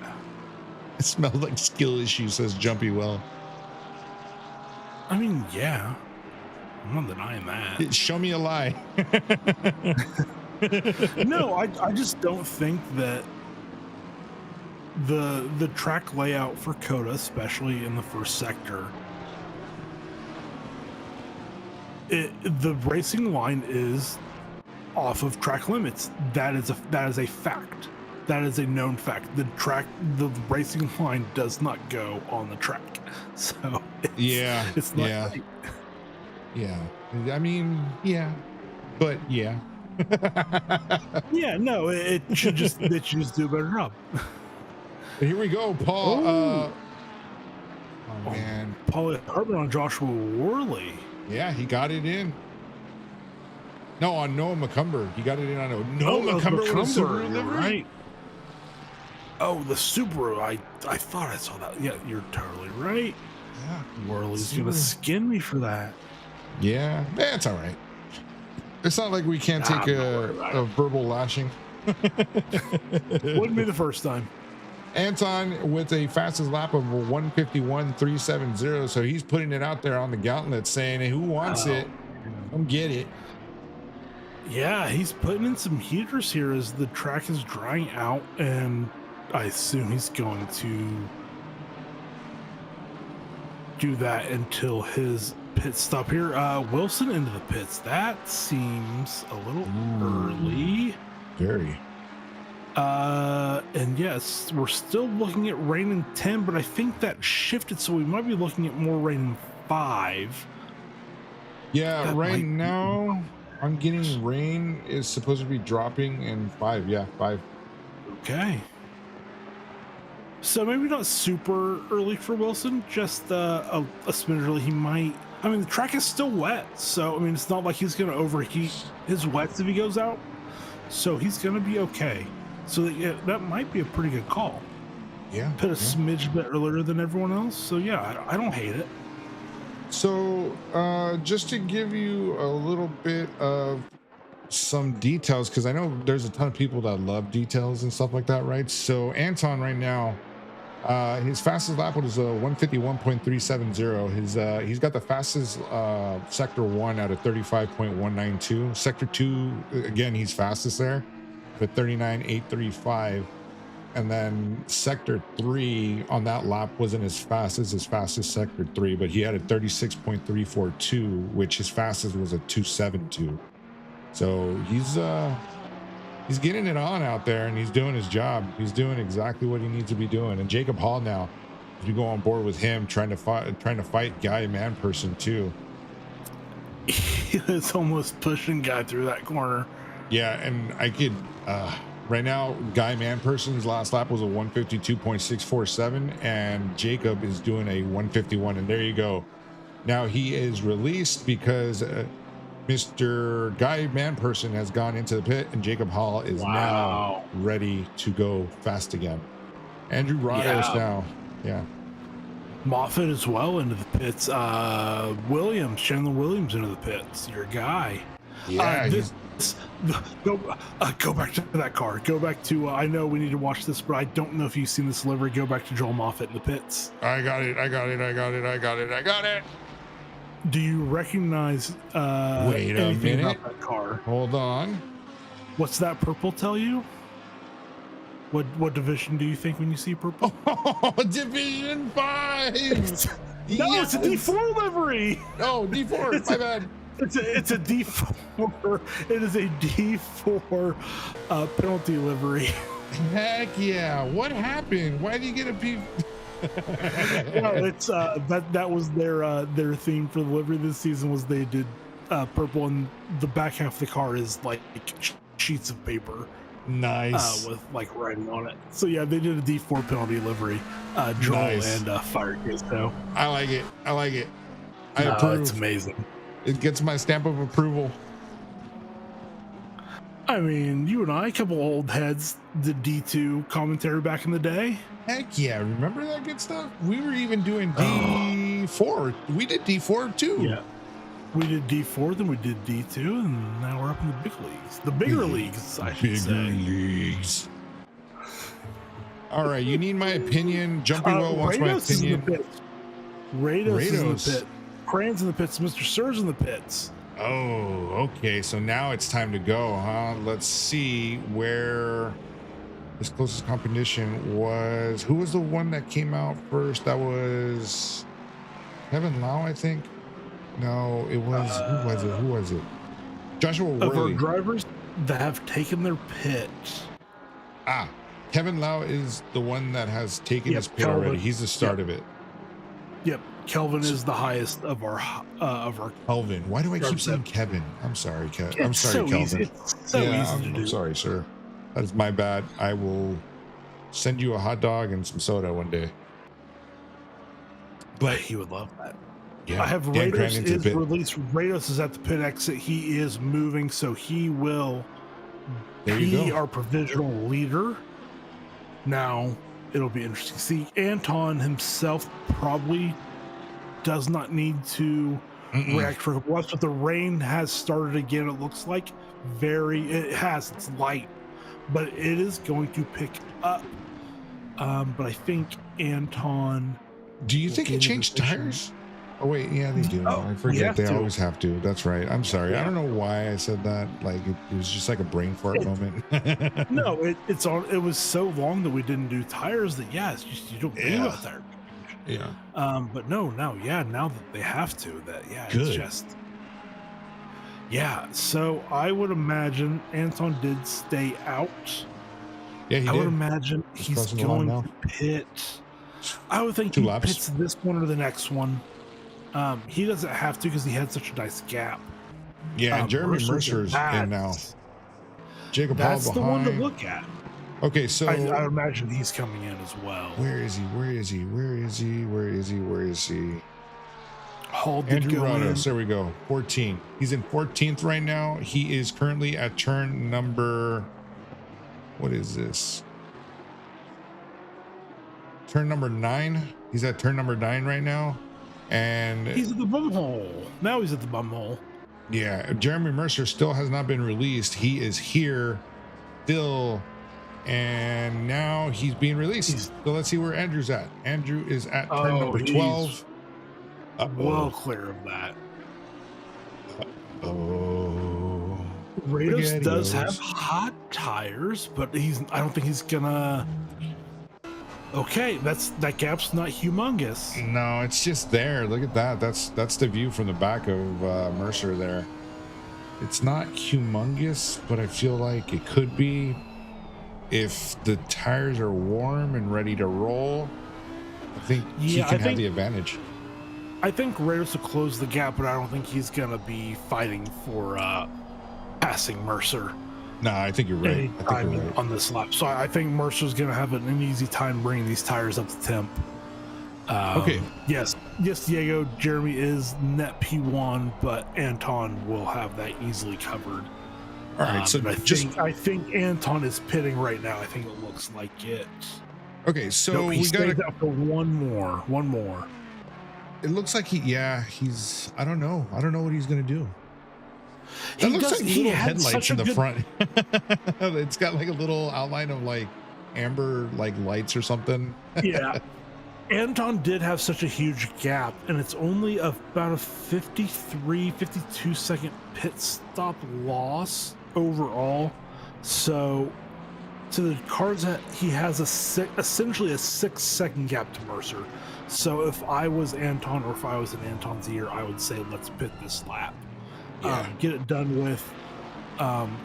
It smelled like skill issues, says Jumpy Well. I mean, yeah. I'm not denying that. Show me a lie. No, I just don't think that the track layout for Coda, especially in the first sector, the racing line is off of track limits. That is a fact. That is a known fact. The racing line does not go on the track. So it's not right. Yeah. I mean, yeah. But yeah. Yeah, no, it should just do a better job. Here we go, Paul. Oh man, Paul Hartman on Joshua Worley. Yeah, he got it in. No, on Noah McCumber. He got it in on Noah McCumber with a Subaru livery. Right. Oh, the Subaru. I thought I saw that. Yeah, you're totally right. Yeah, Worley's gonna skin me for that. Yeah, that's all right. It's not like we can't take a verbal lashing. Wouldn't be the first time. Anton with a fastest lap of 151.370, so he's putting it out there on the gauntlet saying, hey, who wants it? Come get it. Yeah, he's putting in some heaters here as the track is drying out, and I assume he's going to do that until his pit stop here. Wilson into the pits. That seems a little early. Very. And yes, we're still looking at rain in 10, but I think that shifted, so we might be looking at more rain in 5. Yeah, That right might be- now I'm getting rain is supposed to be dropping in 5. Yeah, 5. Okay. So maybe not super early for Wilson, just a smidge early. He might. I mean, the track is still wet, so I mean, it's not like he's going to overheat his wets if he goes out. So he's going to be okay. So that might be a pretty good call. Yeah. Put a smidge bit earlier than everyone else. So yeah, I don't hate it. So just to give you a little bit of some details, because I know there's a ton of people that love details and stuff like that, right? So Anton right now, his fastest lap was 151.370. He's got the fastest sector 1 out of 35.192. Sector 2, again, he's fastest there with 39.835. And then sector 3 on that lap wasn't as fast as his fastest sector 3, but he had a 36.342, which his fastest was a 272. So he's getting it on out there, and he's doing his job. He's doing exactly what he needs to be doing. And Jacob Hall now, if you go on board with him, trying to fight Guy Manperson too. He was almost pushing Guy through that corner. Yeah, and I could right now, Guy Manperson's last lap was a 152.647, and Jacob is doing a 151. And there you go. Now he is released because Mr. Guy Manperson has gone into the pit, and Jacob Hall is now ready to go fast again. Andrew Rados now. Yeah. Moffitt as well into the pits. Chandler Williams into the pits. Your guy. Yeah. Go back to that car. Go back to. I know we need to watch this, but I don't know if you've seen this livery. Go back to Joel Moffitt in the pits. I got it. Do you recognize? Wait a minute. About that car? Hold on. What's that purple tell you? What division do you think when you see purple? Oh, Division 5. No, yes. It's a D4 livery. Oh, D4. My bad. It's a D4. It is a D4 penalty livery. Heck yeah! What happened? Why did you get a P? No, it's that was their theme for the livery this season. Was they did purple, and the back half of the car is like sheets of paper. Nice. With like writing on it. So yeah, they did a D4 penalty livery. Joel nice. And Fire Queso. I like it. I approve. It's amazing. It gets my stamp of approval. I mean, you and I, a couple old heads, did D2 commentary back in the day. Heck yeah. Remember that good stuff? We were even doing D4. We did D4 too. Yeah. We did D4, then we did D2, and now we're up in the big leagues. The bigger leagues, I should say. Bigger leagues. All right, you need my opinion. Jumpy Well wants my opinion. Rados is in the pit. Crane's in the pits. Mr. Sir's in the pits. Oh, okay. So now it's time to go, huh? Let's see where his closest competition was. Who was the one that came out first? That was Kevin Lau, I think. No, it was who was it? Joshua Worley. Of our drivers that have taken their pit. Kevin Lau is the one that has taken his pit already. He's the start of it. Yep. Kelvin is the highest of our Kelvin. Why do I keep saying Kevin? I'm sorry, Kevin. I'm sorry, so Kelvin. Easy. It's so easy to do. I'm sorry, sir. That is my bad. I will send you a hot dog and some soda one day. But he would love that. Yeah, I have Dan Rados Cranning's a is bit- released. Rados is at the pit exit. He is moving, so he will There you be go. our provisional leader. Now, it'll be interesting to see. Anton himself probably does not need to react for a couple laps, but the rain has started again. It looks like it's light, but it is going to pick up. But I think Anton. Do you think he gain a changed position. tires? Oh wait, yeah, they do. Oh, I you forget have they to. always have to. That's right. I'm sorry. I Yeah. don't know why I said that. Like it was just like a brain fart moment. No, it's on. It was so long that we didn't do tires that it's just you don't think Yeah. about tire. Yeah. But no, now that they have to, it's Good. just So I would imagine Anton did stay out. Yeah, he I did. would imagine He's he's crossing the line going now. to pit. I would think 2 he laps. pits this one or the next one. He doesn't have to because he had such a nice gap. Yeah, and Jeremy Mercer's in now. Jacob Hall That's the one to behind. look at. Okay, so I imagine he's coming in as well. where is he? Where is he? Where is he? Where is he? Where is he? Hall did Andrew go in. Rados, there we go. 14. He's in 14th right now. He is currently at turn number. What is this? Turn number 9. He's at turn number 9 right now. And He's at the bum hole. Now he's at the bum hole. yeah, Jeremy Mercer still has not been released. He is here still. And now he's being released. So let's see where Andrew's at. Andrew is at turn number 12. Well clear of that. Oh. Rados does SpaghettiOs. have hot tires, but I don't think he's gonna. Okay, that gap's not humongous. No, it's just there. Look at that. That's the view from the back of Mercer there. It's not humongous, but I feel like it could be if the tires are warm and ready to roll. I think he can have the advantage. I think Rados will close the gap, but I don't think he's gonna be fighting for passing Mercer No, I think you're right. I think anytime you're right. on this lap. So I think Mercer's gonna have an easy time bringing these tires up to temp. Okay. Yes, Diego. Jeremy is net P1, but Anton will have that easily covered. All right. So but I think Anton is pitting right now. I think it looks like it. okay. So Nope, he we got. stays out for one more. It looks like he's. I don't know. I don't know what he's gonna do. That looks like he little had headlights such a in the good- front. It's got like a little outline of like amber like lights or something. Yeah. Anton did have such a huge gap, and it's only about a 52 second pit stop loss overall. So to the cars that he has essentially a 6 second gap to Mercer. So if I was Anton, or if I was in Anton's ear, I would say let's pit this lap. Yeah. Get it done with.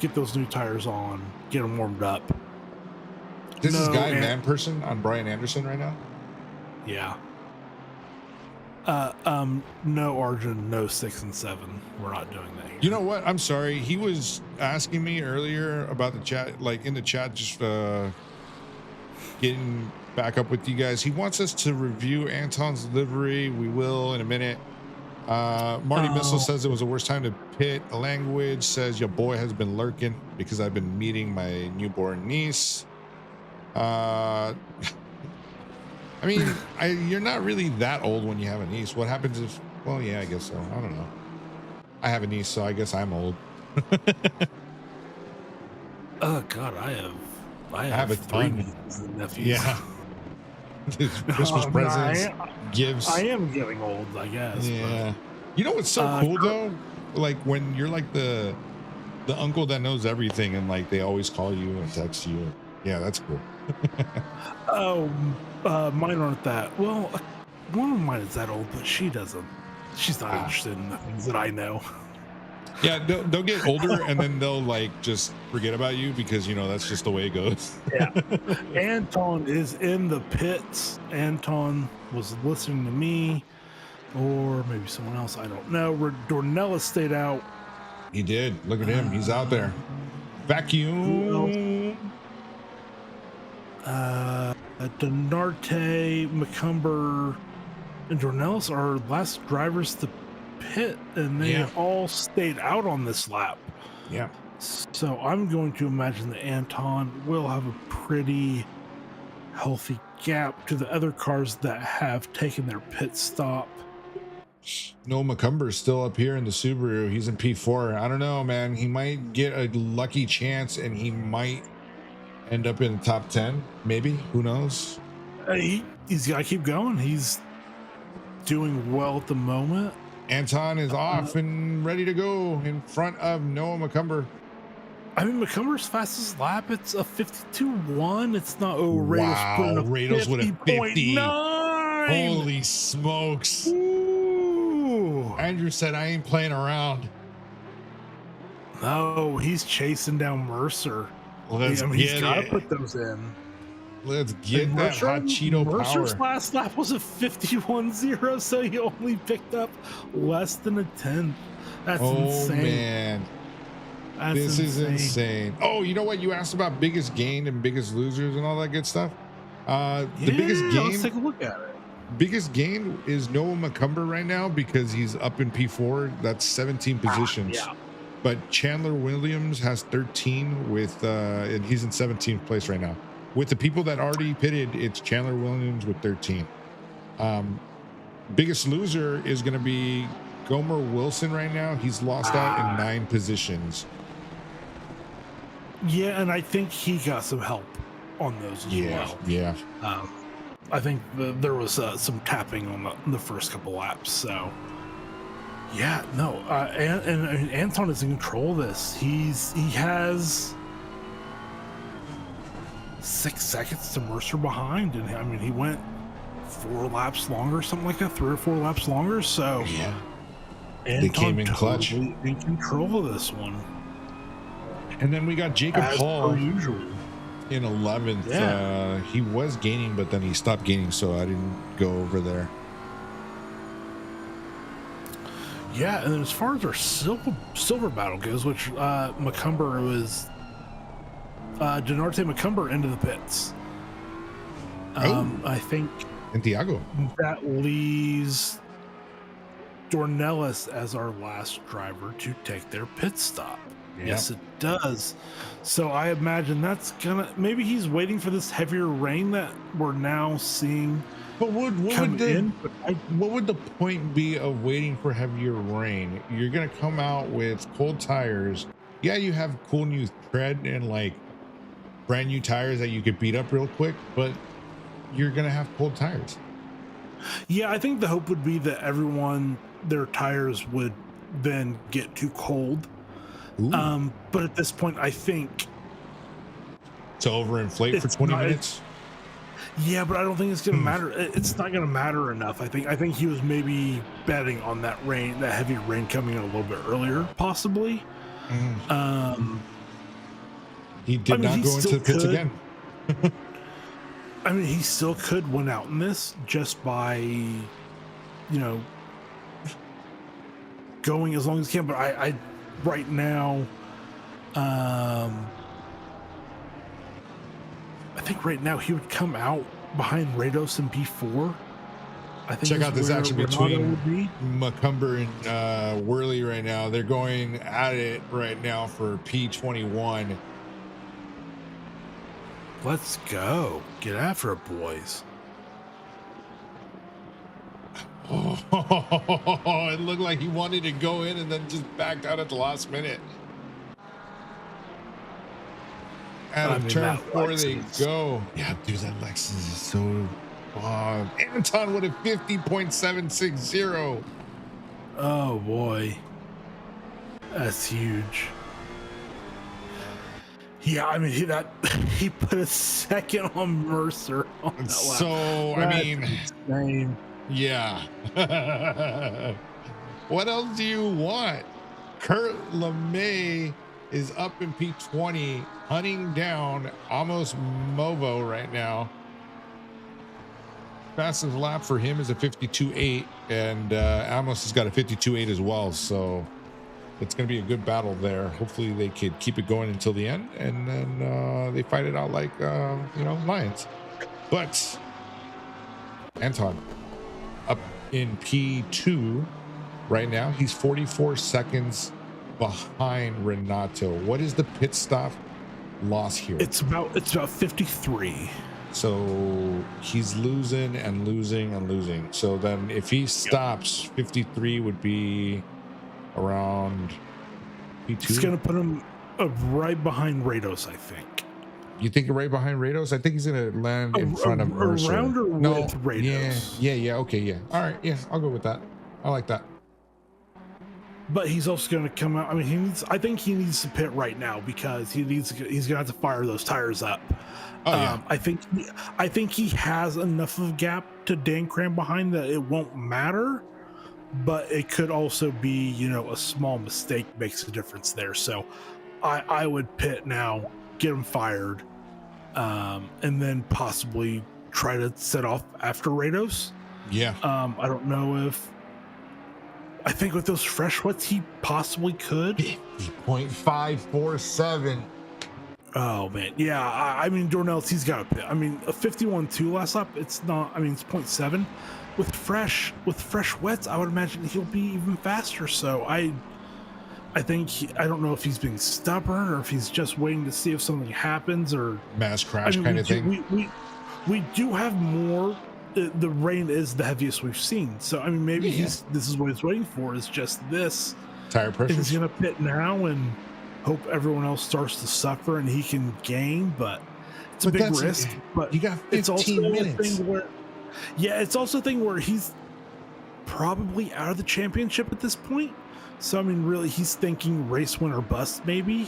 Get those new tires on. Get them warmed up. This is No, Guy and- Man Person on Brian Anderson right now. Yeah. No Arjun, no 6 and 7. We're not doing that here. You know what? I'm sorry. He was asking me earlier about the chat, like in the chat, just getting back up with you guys. He wants us to review Anton's livery. We will in a minute. Marty Missile says it was the worst time to pit. Language says your boy has been lurking because I've been meeting my newborn niece. I mean, you're not really that old when you have a niece. What happens if? Well, yeah, I guess so. I don't know. I have a niece, so I guess I'm old. Oh God, I have a 3 ton. nieces and nephews. Yeah. Christmas No, presents, gifts. I am getting old, I guess. Yeah. You know what's so cool though? Like when you're like the uncle that knows everything and like they always call you and text you. Yeah, that's cool. Mine aren't that. Well, one of mine is that old, but she doesn't. She's not interested in the things that I know. Yeah, they'll get older and then they'll like just forget about you because you know that's just the way it goes. Yeah. Anton is in the pits. Anton was listening to me, or maybe someone else. I don't know. Dornella stayed out. He did. Look at him. He's out there. Vacuum. Denarte, McCumber, and Dornelis are last drivers to pit, and they Yeah. all stayed out on this lap. Yeah. So I'm going to imagine that Anton will have a pretty healthy gap to the other cars that have taken their pit stop. Noah McCumber's still up here in the Subaru. He's in P4. I don't know, man. He might get a lucky chance and he might end up in the top 10. Maybe. Who knows? He's got to keep going. He's doing well at the moment. Anton is off and ready to go in front of Noah McCumber. I mean, McCumber's fastest lap, it's a 52.1. It's not, oh, Rados putting a Rados with a 50. 50.9. Holy smokes. Ooh. Andrew said, I ain't playing around. No, he's chasing down Mercer. Let's he's get got to it. put those in. Let's get And that hot Cheeto Mercer's power. last lap was a 51.0, so he only picked up less than a 10th. That's insane. Man. That's This is insane. Oh, you know what? You asked about biggest gain and biggest losers and all that good stuff. The biggest Let's gain, take a look at it. biggest gain is Noah McCumber right now because he's up in P4. That's 17 positions. Yeah. But Chandler Williams has 13 with, and he's in 17th place right now. With the people that already pitted, it's Chandler Williams with 13. Biggest loser is going to be Gomer Wilson right now. He's lost out in 9 positions. Yeah, and I think he got some help on those as well. Yeah. I think there was some tapping on the first couple laps. So, yeah, no, and Anton is in control of this. He has 6 seconds to Mercer behind, and I mean he went 4 laps longer, something like that, 3 or 4 laps longer. So Yeah. Anton came in clutch. totally in control of this one. And then we got Jacob As Hall per usual. in 11th. Yeah. He was gaining, but then he stopped gaining, so I didn't go over there. Yeah, and then as far as our silver battle goes, which McCumber was Denarte McCumber into the pits. I think Santiago. that leaves Dornelis as our last driver to take their pit stop. Yeah. Yes, it does. So I imagine that's gonna, maybe he's waiting for this heavier rain that we're now seeing. But what come in, what would the point be of waiting for heavier rain? You're gonna come out with cold tires. Yeah, you have cool new tread and like brand new tires that you could beat up real quick, but you're gonna have cold tires. Yeah, I think the hope would be that their tires would then get too cold. Ooh. But at this point, I think, To overinflate for It's 20 not- minutes. yeah, but I don't think it's going to matter. It's not going to matter enough. I think he was maybe betting on that heavy rain coming in a little bit earlier, possibly. He did not go into the pits again. I mean, he still could win out in this just by, going as long as he can. But I right now, I think right now he would come out behind Rados in P4. I think Check is out this where action Renato between would be. McCumber and Worley right now. They're going at it right now for P21. Let's go. Get after it, boys. Oh, it looked like he wanted to go in and then just backed out at the last minute. Out of turn 4 they go. Yeah, dude, that Lexus is so Anton with a 50.760. Oh boy. That's huge. Yeah, I mean he put a second on Mercer on that lap. So I That's mean, insane. yeah. What else do you want? Kurt LeMay is up in P20, hunting down almost Movo right now. Fastest lap for him is a 52.8, and Amos has got a 52.8 as well. So it's going to be a good battle there. Hopefully they could keep it going until the end, and then they fight it out like lions. But Anton up in P2 right now. He's 44 seconds behind Renato. What is the pit stop loss here? It's about 53. So he's losing and losing and losing. So then if he stops, 53 would be around P2. It's going to put him right behind Rados, I think. You think right behind Rados? I think he's going to land in front of Mercer. Around or No, with Rados? Yeah. Okay, yeah. All right, yeah, I'll go with that. I like that. But he's also going to come out. I mean, I think he needs to pit right now because he's going to have to fire those tires up. Oh, yeah. I think he has enough of a gap to Dan Cram behind that it won't matter, but it could also be, a small mistake makes a difference there. So I would pit now, get him fired, and then possibly try to set off after Rados. Yeah. I don't know if, I think with those fresh wets, he possibly could. 50.547. Oh man, yeah. I mean, Dornelles, he's got a pit. I mean, a 51.2 last lap. It's not. I mean, it's 0.7. With fresh wets, I would imagine he'll be even faster. So I think I don't know if he's being stubborn or if he's just waiting to see if something happens or mass crash kind of thing. We do have more. The rain is the heaviest we've seen. So I mean, maybe this is what he's waiting for. Is just this tire pressure. He's gonna pit now and hope everyone else starts to suffer and he can gain, but it's a big risk. But you got 15 it's also minutes. a thing where, it's also a thing where he's probably out of the championship at this point. So I mean, really, he's thinking race win or bust, maybe.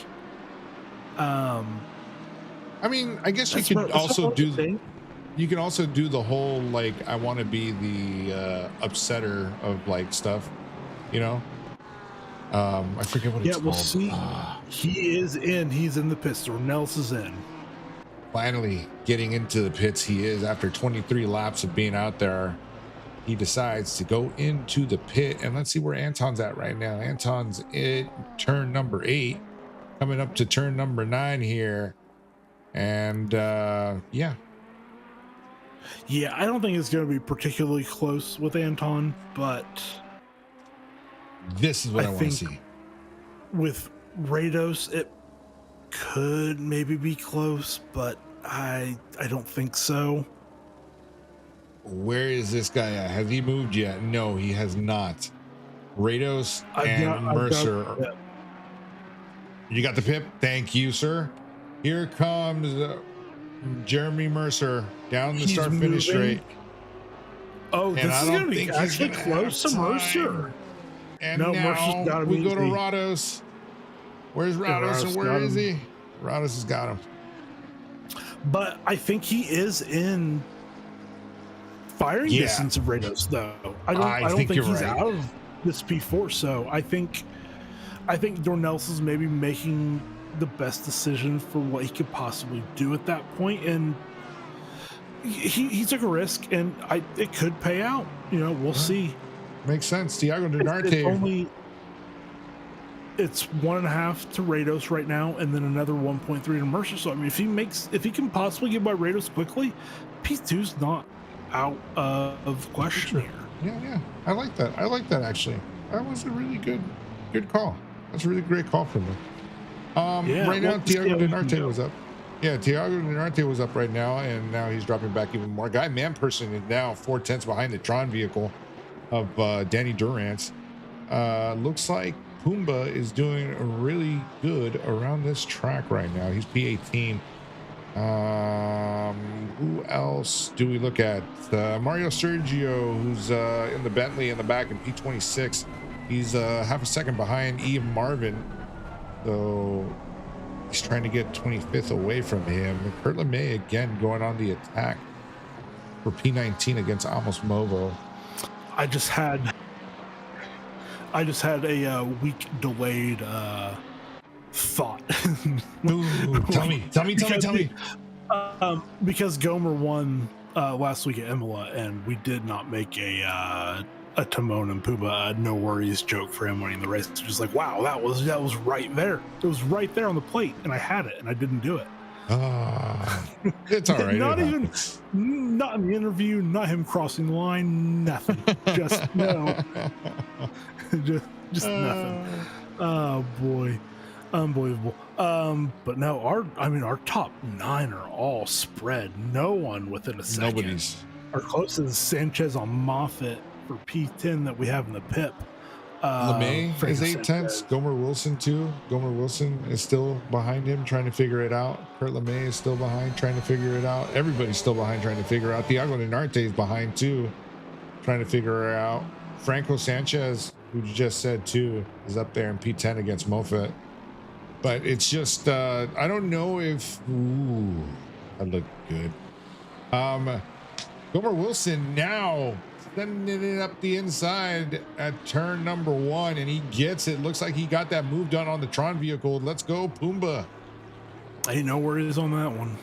I mean, I guess you could also do. You can also do the whole like I want to be the upsetter of like stuff, I forget what it's called. We'll see. He is in. He's in the pits. Dornelles is in. Finally getting into the pits. He is after 23 laps of being out there. He decides to go into the pit, and let's see where Anton's at right now. Anton's at turn number 8, coming up to turn number 9 here, and yeah, I don't think it's going to be particularly close with Anton, but this is what I want to see. With Rados, it could maybe be close, but I don't think so. Where is this guy at? Has he moved yet? No, he has not. Rados and Mercer. You got the pip? Thank you, sir. Here comes Jeremy Mercer down the start-finish straight. Oh, this is going to be actually close to Mercer. And no, now we go to Rados. Where's Rados and where is he? Rados has got him. But I think he is in firing distance of Rados, though. I don't think he's out of this P4. So I think Dornelles is maybe making the best decision for what he could possibly do at that point, and he took a risk, and it could pay out. We'll see. Makes sense. Tiago Denarte. It's 1.5 to Rados right now, and then another 1.3 to Mercer. So I mean, if he can possibly get by Rados quickly, P2's not out of question here. Yeah. I like that actually. That was a really good call. That's a really great call from him. Right now, Tiago Denarte was up. Yeah, Tiago Denarte was up right now, and now he's dropping back even more. Guy Manperson is now 4/10 behind the Tron vehicle of Danny Durant. Looks like Pumbaa is doing really good around this track right now. He's P18. Who else do we look at? Mario Sergio, who's in the Bentley in the back in P26. He's half a second behind Ian Marvin. So he's trying to get 25th away from him. Kurt LeMay again going on the attack for P19 against Amos Movo. I just had a week delayed thought. Ooh, tell me. Because Gomer won last week at Imola, and we did not make a a Timon and Pumbaa no worries joke for him winning the race. It's just like, wow, that was right there. It was right there on the plate, and I had it, and I didn't do it. It's all right. Not in the interview, not him crossing the line, nothing. Just no, just nothing. Oh boy, unbelievable. But no, our top 9 are all spread. No one within a second. Nobody's. Our closest is Sanchez on Moffitt for P10 that we have in the pip. LeMay is 8/10. Gomer Wilson too. Gomer Wilson is still behind him, trying to figure it out. Kurt LeMay is still behind, trying to figure it out. Everybody's still behind, trying to figure out. Thiago Dinarte is behind too, trying to figure it out. Franco Sanchez, who you just said too, is up there in P10 against Moffitt. But it's just I don't know if that looked good. Gomer Wilson now sending it up the inside at turn number 1, and he gets it. Looks like he got that move done on the Tron vehicle. Let's go, Pumbaa. Ain't no worries on that one.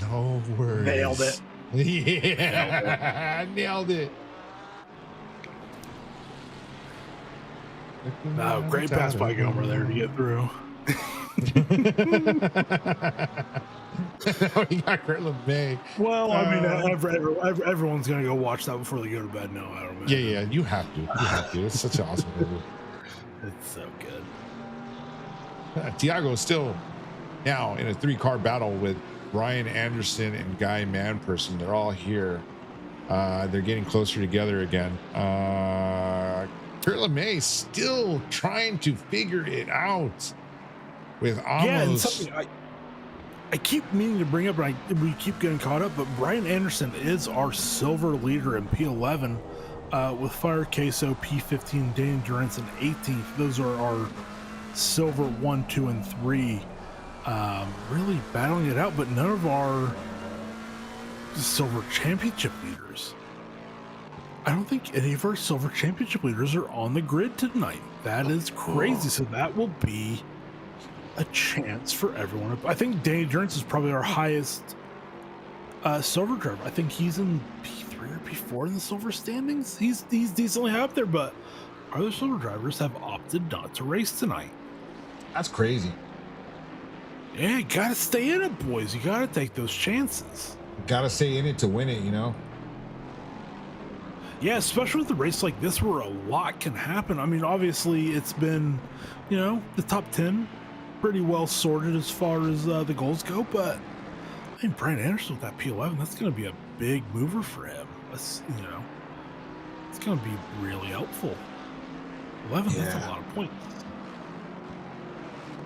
No worries. Nailed it. Yeah, nailed it. No, great pass by Gomer there to get through. He got Kurt LeMay. Well, I mean, everyone's gonna go watch that before they go to bed. No, I don't know. Yeah, you have to. You have to. It's such an awesome movie. It's so good. Thiago is still now in a 3-car battle with Brian Anderson and Guy Manperson. They're all here. They're getting closer together again. Kurt LeMay still trying to figure it out with almost. Yeah, and something I keep meaning to bring up, and we keep getting caught up, but Brian Anderson is our silver leader in P11 with Fire Queso, P15, Danny Durance, and 18th. Those are our silver 1, 2, and 3. Really battling it out, but none of our silver championship leaders. I don't think any of our silver championship leaders are on the grid tonight. That is crazy. So that will be a chance for everyone. I think Danny Durance is probably our highest silver driver. I think he's in P3 or P4 in the silver standings. He's decently high up there, but other silver drivers have opted not to race tonight. That's crazy. Yeah, you gotta stay in it, boys. You gotta take those chances. Gotta stay in it to win it, you know? Yeah, especially with a race like this where a lot can happen. I mean, obviously it's been, the top 10 pretty well sorted as far as the goals go, but I mean, Brian Anderson with that P11, that's going to be a big mover for him. That's, it's going to be really helpful. 11, that's a lot of points.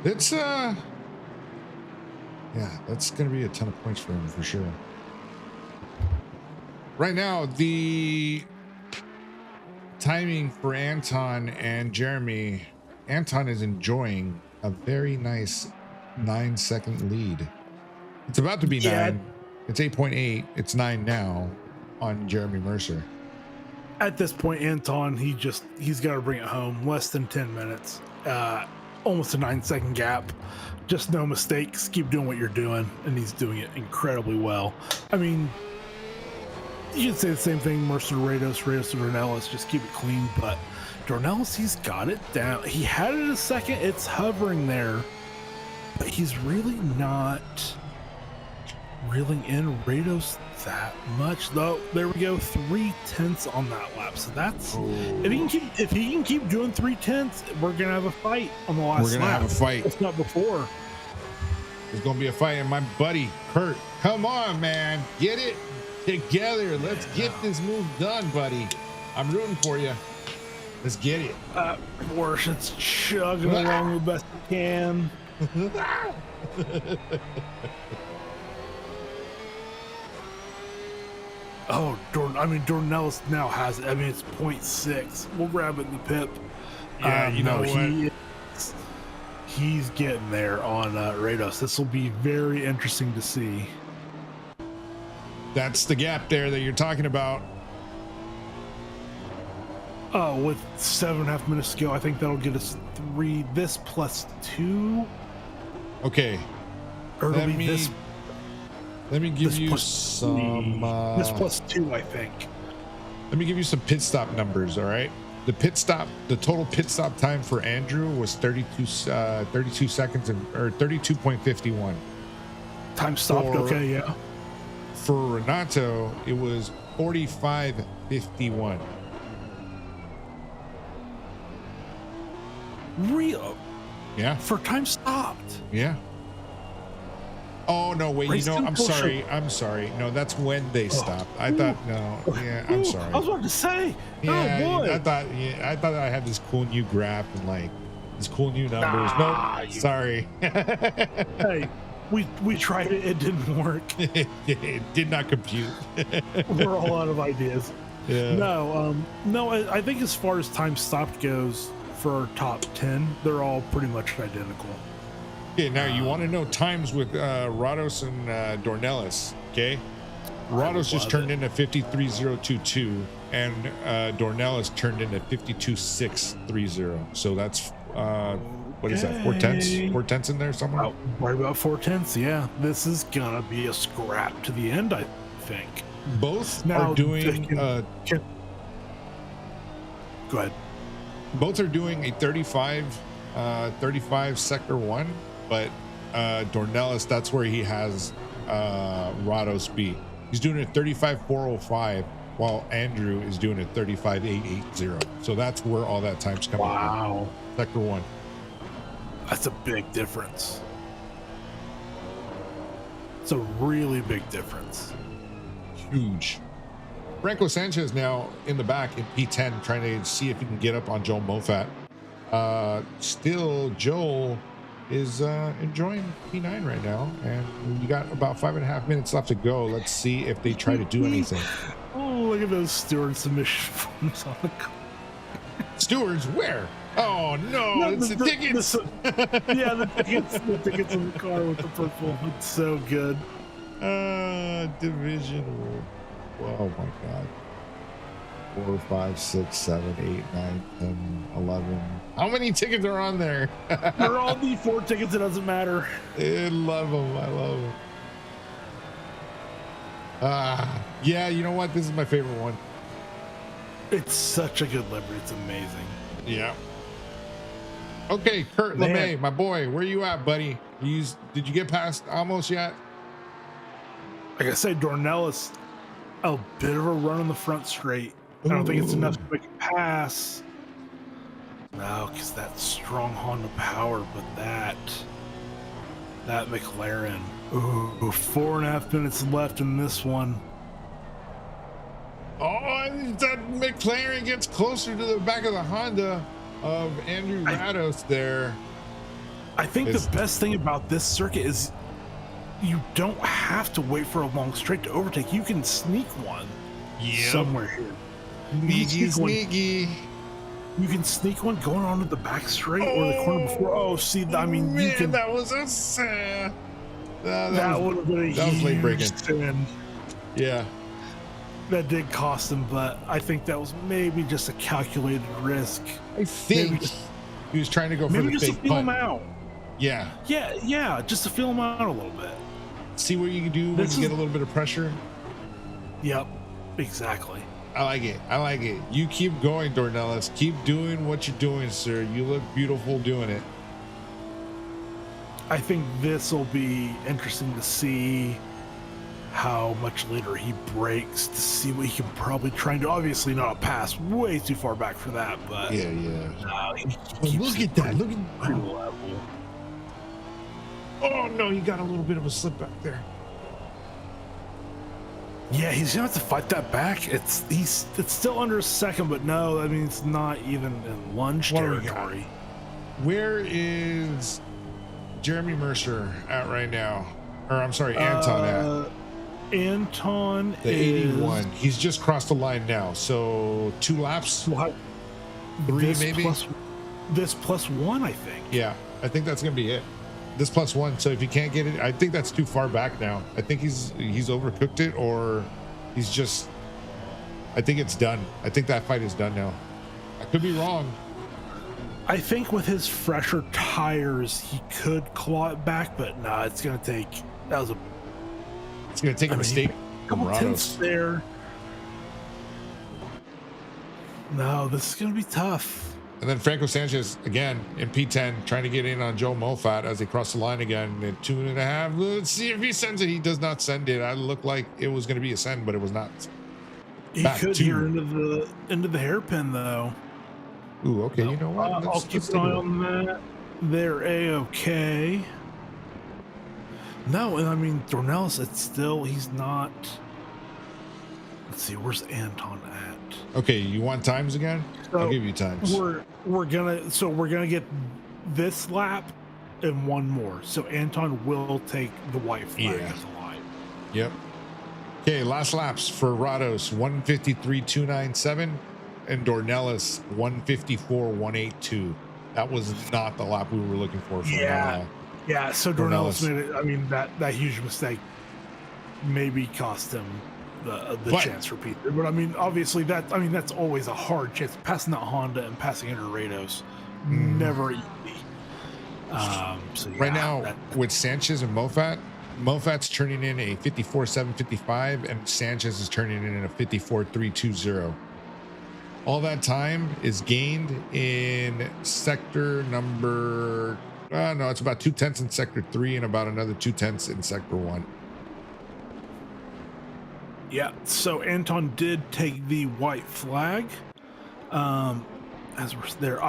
It's that's going to be a ton of points for him for sure. Right now, the timing for Anton and Jeremy, Anton is enjoying a very nice 9-second lead. It's about to be 9. It's 8.8. It's 9 now on Jeremy Mercer. At this point, Anton, he's got to bring it home. Less than 10 minutes. Almost a 9-second gap. Just no mistakes. Keep doing what you're doing. And he's doing it incredibly well. I mean, you could say the same thing, Mercer to Rados to Dornelis, just keep it clean, but Dornelis, he's got it down. He had it a second, it's hovering there, but he's really not reeling in Rados that much, though. There we go, 3/10 on that lap. So that's if he can keep doing 3/10, we're gonna have a fight on the last lap. We're gonna have a fight. It's not before. There's gonna be a fight, and my buddy Kurt, come on, man, get it together. Let's get this move done, buddy. I'm rooting for you. Let's get it. Porsche, it's chugging along the best it can. Dornelis now has it. I mean, it's 0.6. We'll grab it in the pip. Yeah, you know what? He's getting there on Rados. This will be very interesting to see. That's the gap there that you're talking about. With 7.5 minutes to go, I think that'll get us 3. This plus 2. Okay. Or Let it'll be this. Let me give you some. This plus 2, I think. Let me give you some pit stop numbers. All right. The total pit stop time for Andrew was 32 seconds or 32.51. Time stopped. Okay, yeah. For Renato, it was 45.51. Real. Yeah. For time stopped. Yeah. Oh no! Wait. Race I'm tempo sorry. I'm sorry. No, that's when they stopped. I thought no. Yeah, I'm sorry. I was about to say. Yeah, oh boy. I thought I had this cool new graph and like these cool new numbers. No, sorry. Hey, we tried it. It didn't work. It did not compute. We're all out of ideas. Yeah. No. I think as far as time stopped goes, for our top 10, they're all pretty much identical. Okay, now you want to know times with Rados and Dornelis, okay? Rados just turned in a 53.022 and Dornelis turned in a 52.630. So that's what is that? 4/10? 4/10 in there somewhere? Right about 4/10. Yeah, this is gonna be a scrap to the end, I think. Both now are doing go ahead. Both are doing a 35 sector 1, but Dornelis, that's where he has Rados beat. He's doing a 35.405 while Andrew is doing a 35.880. So that's where all that time's coming Wow. from. Sector 1. That's a big difference. It's a really big difference. Huge. Franco Sanchez now in the back in P10 trying to see if he can get up on Joel Mofat. Still Joel is enjoying P9 right now, and you got about 5.5 minutes left to go. Let's see if they try to do anything. Oh, look at those steward submission forms on the car. Stewards, where? Oh no, it's the tickets. Yeah, the tickets in the car with the purple. It's so good. Division. Oh my god. 4, 5, 6, 7, 8, 9, 10, 11. How many tickets are on there? They're all D4 tickets. It doesn't matter. I love them. I love them. Yeah, you know what? This is my favorite one. It's such a good livery. It's amazing. Yeah. Okay, Kurt LeMay, my boy, where you at, buddy? Did you get past almost yet? Like I said, Dornelis, a bit of a run on the front straight. I don't think it's enough to make a pass. No, because that strong Honda power, but that McLaren. Ooh, 4.5 minutes left in this one. Oh, that McLaren gets closer to the back of the Honda of Andrew Rados there. I think the best thing about this circuit is you don't have to wait for a long straight to overtake. You can sneak one somewhere here. Sneaky. You can sneak one going onto the back straight or the corner before. Oh, see, I mean, man, you can. That was a sad. That would have been a late breaking. sin. Yeah. That did cost him, but I think that was maybe just a calculated risk. I think he was trying to go for the just fake to feel punt. him out. Yeah. Yeah, just to feel him out a little bit. See what you can do when you get a little bit of pressure. Yep, exactly. I like it. You keep going, Dornelis. Keep doing what you're doing, sir. You look beautiful doing it. I think this will be interesting to see how much later he breaks, to see what he can probably try and do. Obviously not a pass way too far back for that, but yeah. Look at that. Look at that level. Oh no, he got a little bit of a slip back there. Yeah, he's gonna have to fight that back. It's still under a second, but no, I mean it's not even in lunge territory. Where is Jeremy Mercer at right now? Or I'm sorry, Anton at? Anton the is 81. He's just crossed the line now. So 2 laps, 3 maybe. This plus 1, I think. Yeah, I think that's gonna be it. This plus 1. So if you can't get it, I think that's too far back now. I think he's overcooked it, or he's just. I think it's done. I think that fight is done now. I could be wrong. I think with his fresher tires, he could claw it back, but no, it's gonna take. It's gonna take a mistake. A couple tenths there. No, this is going to be tough. And then Franco Sanchez again in P10 trying to get in on Joe Moffat as they cross the line again at 2.5. Let's see if he sends it. He does not send it. I looked like it was going to be a send, but it was not. He could hear into the hairpin though. Ooh, okay. You know what? I'll keep an eye on that. They're A-okay. No, and I mean Dornelis, it's still he's not. Let's see, where's Anton at? Okay, you want times again? So I'll give you times. We're gonna get this lap and one more. So Anton will take the white flag as a line. Yep. Okay, last laps for Rados 153.297 and Dornelis 154.182. That was not the lap we were looking for. Yeah. So Dornelis made it. I mean that huge mistake maybe cost him the chance for Peter. But I mean, obviously that's always a hard chance. Passing that Honda and passing into Rados, never easy. Right now with Sanchez and Moffat's turning in a 54.755 and Sanchez is turning in a 54.320. All that time is gained in sector number. No, it's about 2/10 in sector 3 and about another 2/10 in sector 1. Yeah, so Anton did take the white flag. As we're there,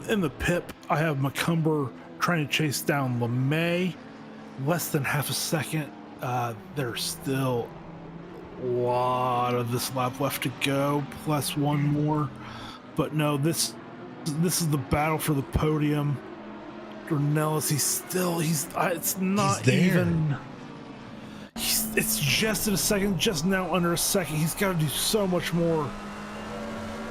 in the pip, I have McCumber trying to chase down LeMay. Less than half a second. There's still a lot of this lap left to go, plus one more. But no, this is the battle for the podium. Dornelis, it's not even. It's just in a second, just now under a second. He's got to do so much more.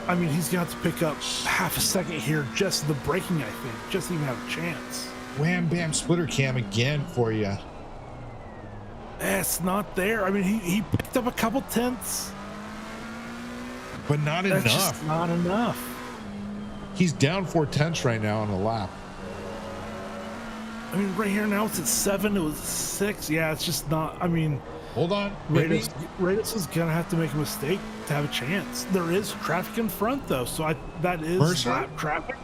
I mean, he's going to have to pick up half a second here just the braking, I think, just to even have a chance. Wham bam splitter cam again for you. It's not there. I mean, he picked up a couple tenths, but not enough. Just not enough. He's down 4/10 right now on the lap. I mean, right here now it's at 7. It was 6. Yeah, it's just not. I mean, hold on. Rados is gonna have to make a mistake to have a chance. There is traffic in front though, so that is lap traffic.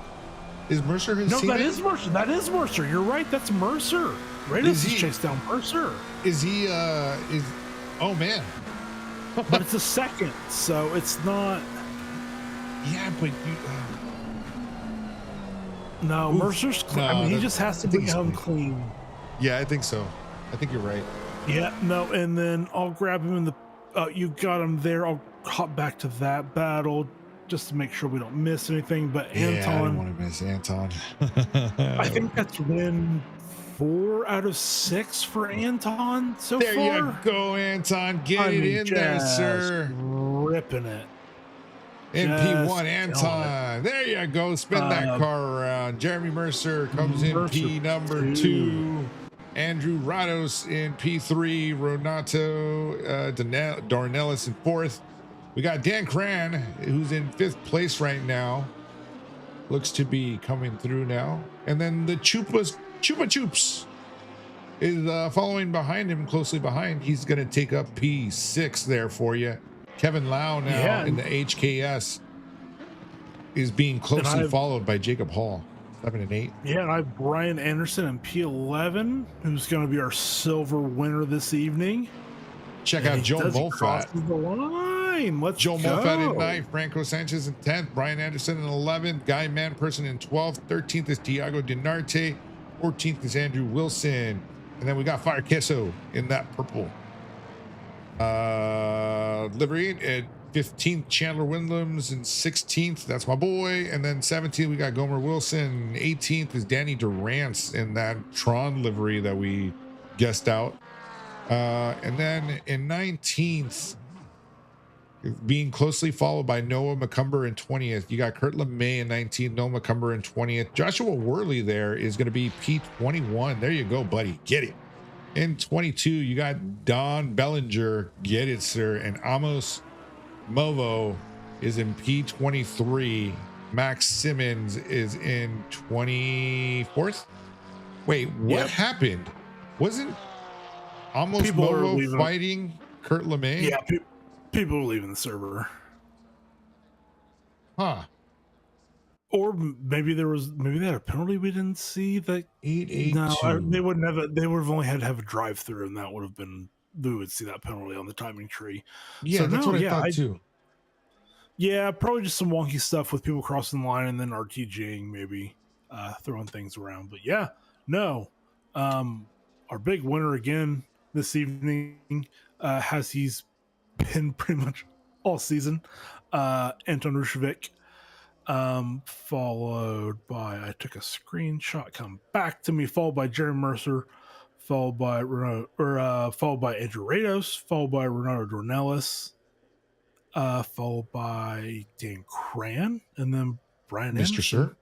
Is Mercer his teammate? No, that is Mercer. That is Mercer. You're right. That's Mercer. Rados has chased down Mercer. Is he? Oh man. But it's a second, so it's not. Yeah, but you. No, Mercer's clean. I mean, he just has to be home clean. Yeah, I think so. I think you're right. Yeah, no, and then I'll grab him in the. You got him there. I'll hop back to that battle just to make sure we don't miss anything. But Anton, I don't want to miss Anton. I think that's win 4 out of 6 for Anton so far. There you go, Anton. Get it in there, sir. Ripping it. In P1, Anton. There you go. Spin that car around. Jeremy Mercer comes in P number 2. Andrew Rados in P3. Renato Dornelis in 4th. We got Dan Cran, who's in 5th place right now. Looks to be coming through now. And then the Chupa Chups is following behind him, closely behind. He's going to take up P6 there for you. Kevin Lau now in the HKS is being closely followed by Jacob Hall, 7 and 8. Yeah, and I have Brian Anderson in P11, who's going to be our silver winner this evening. Check out Joe Moffat. The line. Let's Joe go. Moffat in 9th, Franco Sanchez in 10th, Brian Anderson in 11th, Guy Manperson in 12th, 13th is Diego Dinarte, 14th is Andrew Wilson, and then we got Fire Queso in that purple livery at 15th, Chandler Windlams, and 16th, that's my boy, and then 17th we got Gomer Wilson, 18th is Danny Durance in that Tron livery that we guessed out, and then in 19th being closely followed by Noah McCumber in 20th, you got Kurt LeMay in 19th, Noah McCumber in 20th. Joshua Worley there is going to be P21. There you go, buddy, get it. In 22, you got Don Bellinger, get it, sir. And Amos Movo is in P23. Max Simmons is in 24th. Wait, what happened? Wasn't Amos Movo fighting Kurt LeMay? Yeah, people are leaving the server. Huh. Or maybe they had a penalty we didn't see. That 882. no, they wouldn't have. They would have only had to have a drive through, and that would have been we would see that penalty on the timing tree. Yeah, So that's no, what I yeah, thought too. yeah, probably just some wonky stuff with people crossing the line and then RTGing, maybe throwing things around. But yeah, no, our big winner again this evening has he's been pretty much all season. Anton Rushevich. Followed by, I took a screenshot, come back to me, followed by Jerry Mercer, followed by followed by Andrew Rados, followed by Renato Dornelis, followed by Dan Cran, and then Brian Mr. Anderson. Sir?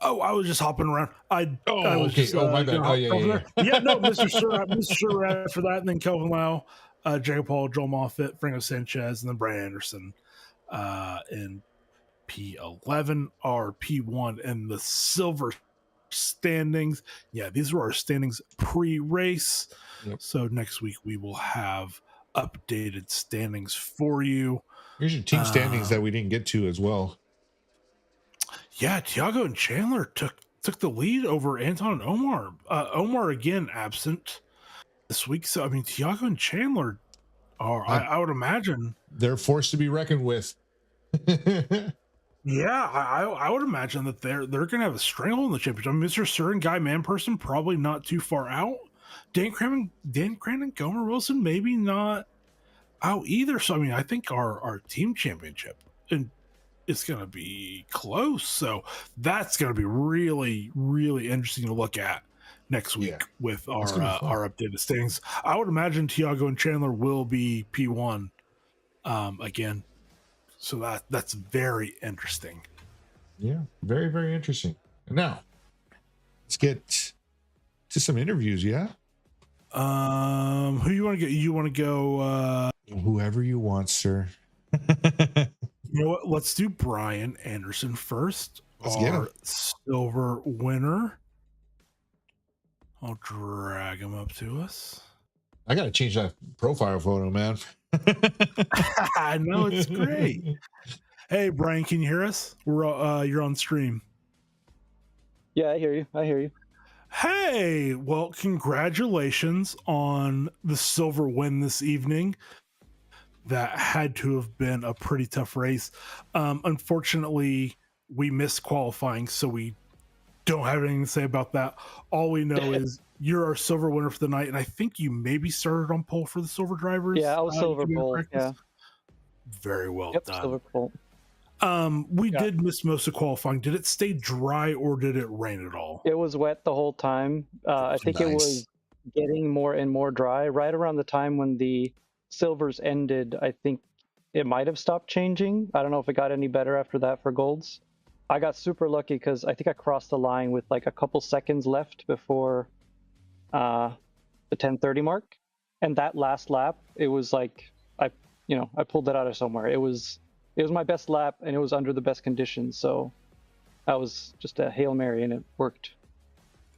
Oh, I was just hopping around. I was okay. just, My bad. Oh, yeah. yeah, no, Mr. Sir, Mr. Sir ran for that, and then Kelvin Lau, Jacob Paul, Joel Moffitt, Franco Sanchez, and then Brian Anderson, and P11, our P1, and the silver standings. Yeah, these were our standings pre-race. Yep. So next week we will have updated standings for you. Here's your team standings that we didn't get to as well. Yeah, Tiago and Chandler took the lead over Anton and Omar. Omar again absent this week. So I mean, Tiago and Chandler are. I would imagine they're forced to be reckoned with. Yeah, I would imagine that they're going to have a stranglehold in the championship. I mean, Mr. Sir and Guy Manperson probably not too far out. Dan Cran and Gomer Wilson maybe not out either. So I mean, I think our team championship and it's going to be close. So that's going to be really, really interesting to look at next week with our updated standings. I would imagine Tiago and Chandler will be P1 again. So that's very interesting. Yeah, very, very interesting. And now, let's get to some interviews, yeah? Who you want to get? You want to go... Whoever you want, sir. You know what? Let's do Brian Anderson first. Let's get him. Silver winner. I'll drag him up to us. I got to change that profile photo, man. I know, it's great. Hey, Brian, can you hear us? You're on stream. Yeah, I hear you. Hey, well, congratulations on the silver win this evening. That had to have been a pretty tough race. Unfortunately, we missed qualifying, so we don't have anything to say about that. All we know is you're our silver winner for the night, and I think you maybe started on pole for the silver drivers. Yeah, I was silver pole. Yeah, very well done. Silver pole. We did miss most of qualifying. Did it stay dry or did it rain at all? It was wet the whole time. I think it was getting more and more dry. Right around the time when the silvers ended, I think it might have stopped changing. I don't know if it got any better after that for golds. I got super lucky because I think I crossed the line with like a couple seconds left before the 10:30 mark, and that last lap, it was like I pulled that out of somewhere. It was my best lap, and it was under the best conditions. So that was just a Hail Mary, and it worked.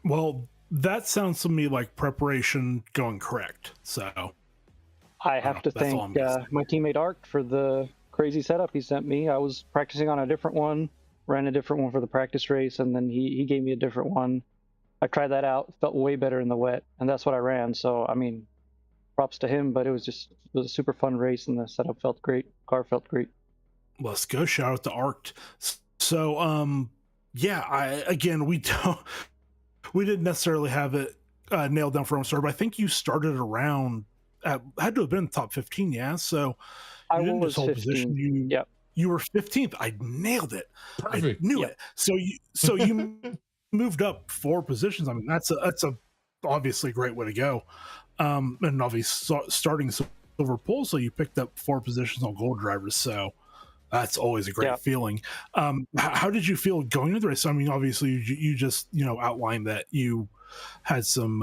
Well, that sounds to me like preparation going correct. So I have to thank my teammate Art for the crazy setup he sent me. I was practicing on a different one, ran a different one for the practice race, and then he gave me a different one. I tried that out, felt way better in the wet, and that's what I ran. So, I mean, props to him, but it was a super fun race, and the setup felt great. Car felt great. Let's go. Shout out to Art. So, we didn't necessarily have it nailed down for home start, but I think you started around had to have been top 15, yeah. So I was 15. You were 15th. I nailed it. Perfect. I knew it. So you moved up 4 positions. I mean, that's a obviously great way to go. And obviously starting silver pole, so you picked up 4 positions on gold drivers. So that's always a great feeling. How did you feel going into the race? I mean, obviously you just outlined that you had some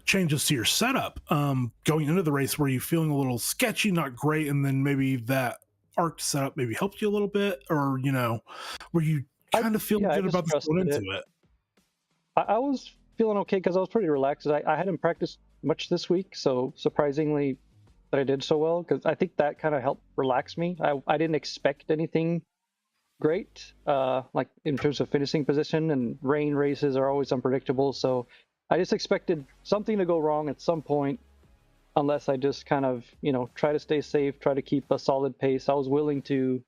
changes to your setup going into the race. Were you feeling a little sketchy, not great, and then maybe that arc setup maybe helped you a little bit, or were you kind of feeling good about this going into it? I was feeling okay because I was pretty relaxed. I hadn't practiced much this week, so surprisingly that I did so well, because I think that kind of helped relax me. I didn't expect anything great, like in terms of finishing position, and rain races are always unpredictable. So I just expected something to go wrong at some point, unless I just kind of, try to stay safe, try to keep a solid pace. I was willing to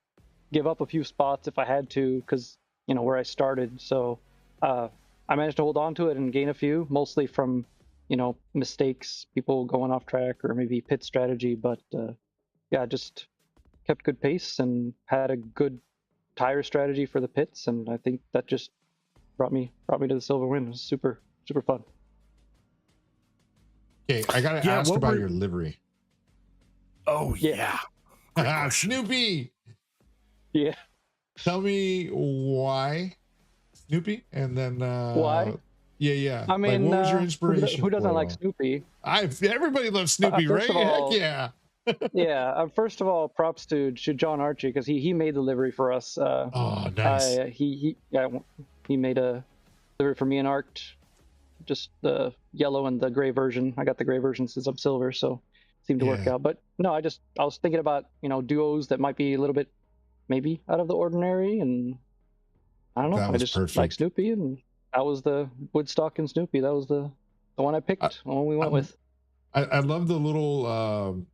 give up a few spots if I had to, because, where I started. So I managed to hold on to it and gain a few, mostly from, mistakes, people going off track, or maybe pit strategy. But yeah, just kept good pace and had a good tire strategy for the pits, and I think that just brought me to the silver win. It was super fun. Okay, I gotta ask about your livery. Oh yeah. Snoopy. Yeah. Tell me why Snoopy, and then why? Yeah. I mean, like, what was your inspiration? Who doesn't like Snoopy? Everybody loves Snoopy, right? All, Heck yeah. Yeah. First of all, props to John Archie, because he made the livery for us. Oh, nice. He made a livery for me and Art, just the yellow and the gray version. I got the gray version since I'm silver, so it seemed to work out. But no, I was thinking about duos that might be a little bit maybe out of the ordinary, and I don't know. I just like Snoopy, and that was the Woodstock and Snoopy. That was the one I picked, the one we went with. I love the little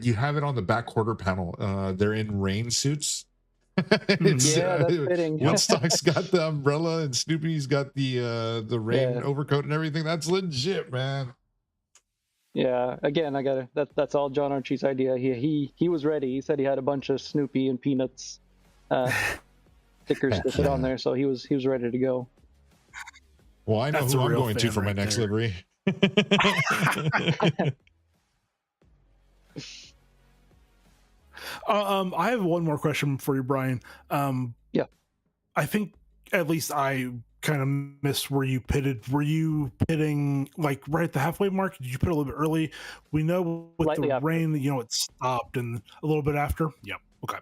you have it on the back quarter panel. They're in rain suits. That's fitting. Woodstock's got the umbrella, and Snoopy's got the rain overcoat and everything. That's legit, man. Yeah, again, that's all John Archie's idea. He was ready. He said he had a bunch of Snoopy and Peanuts stickers to put on there, so he was ready to go. Well, I know who I'm going to for my next livery. I have one more question for you, Brian. Yeah. I think at least I kind of missed where you pitted. Were you pitting like right at the halfway mark? Did you pit a little bit early? We know with the rain, it stopped, and a little bit after. Yep. Okay.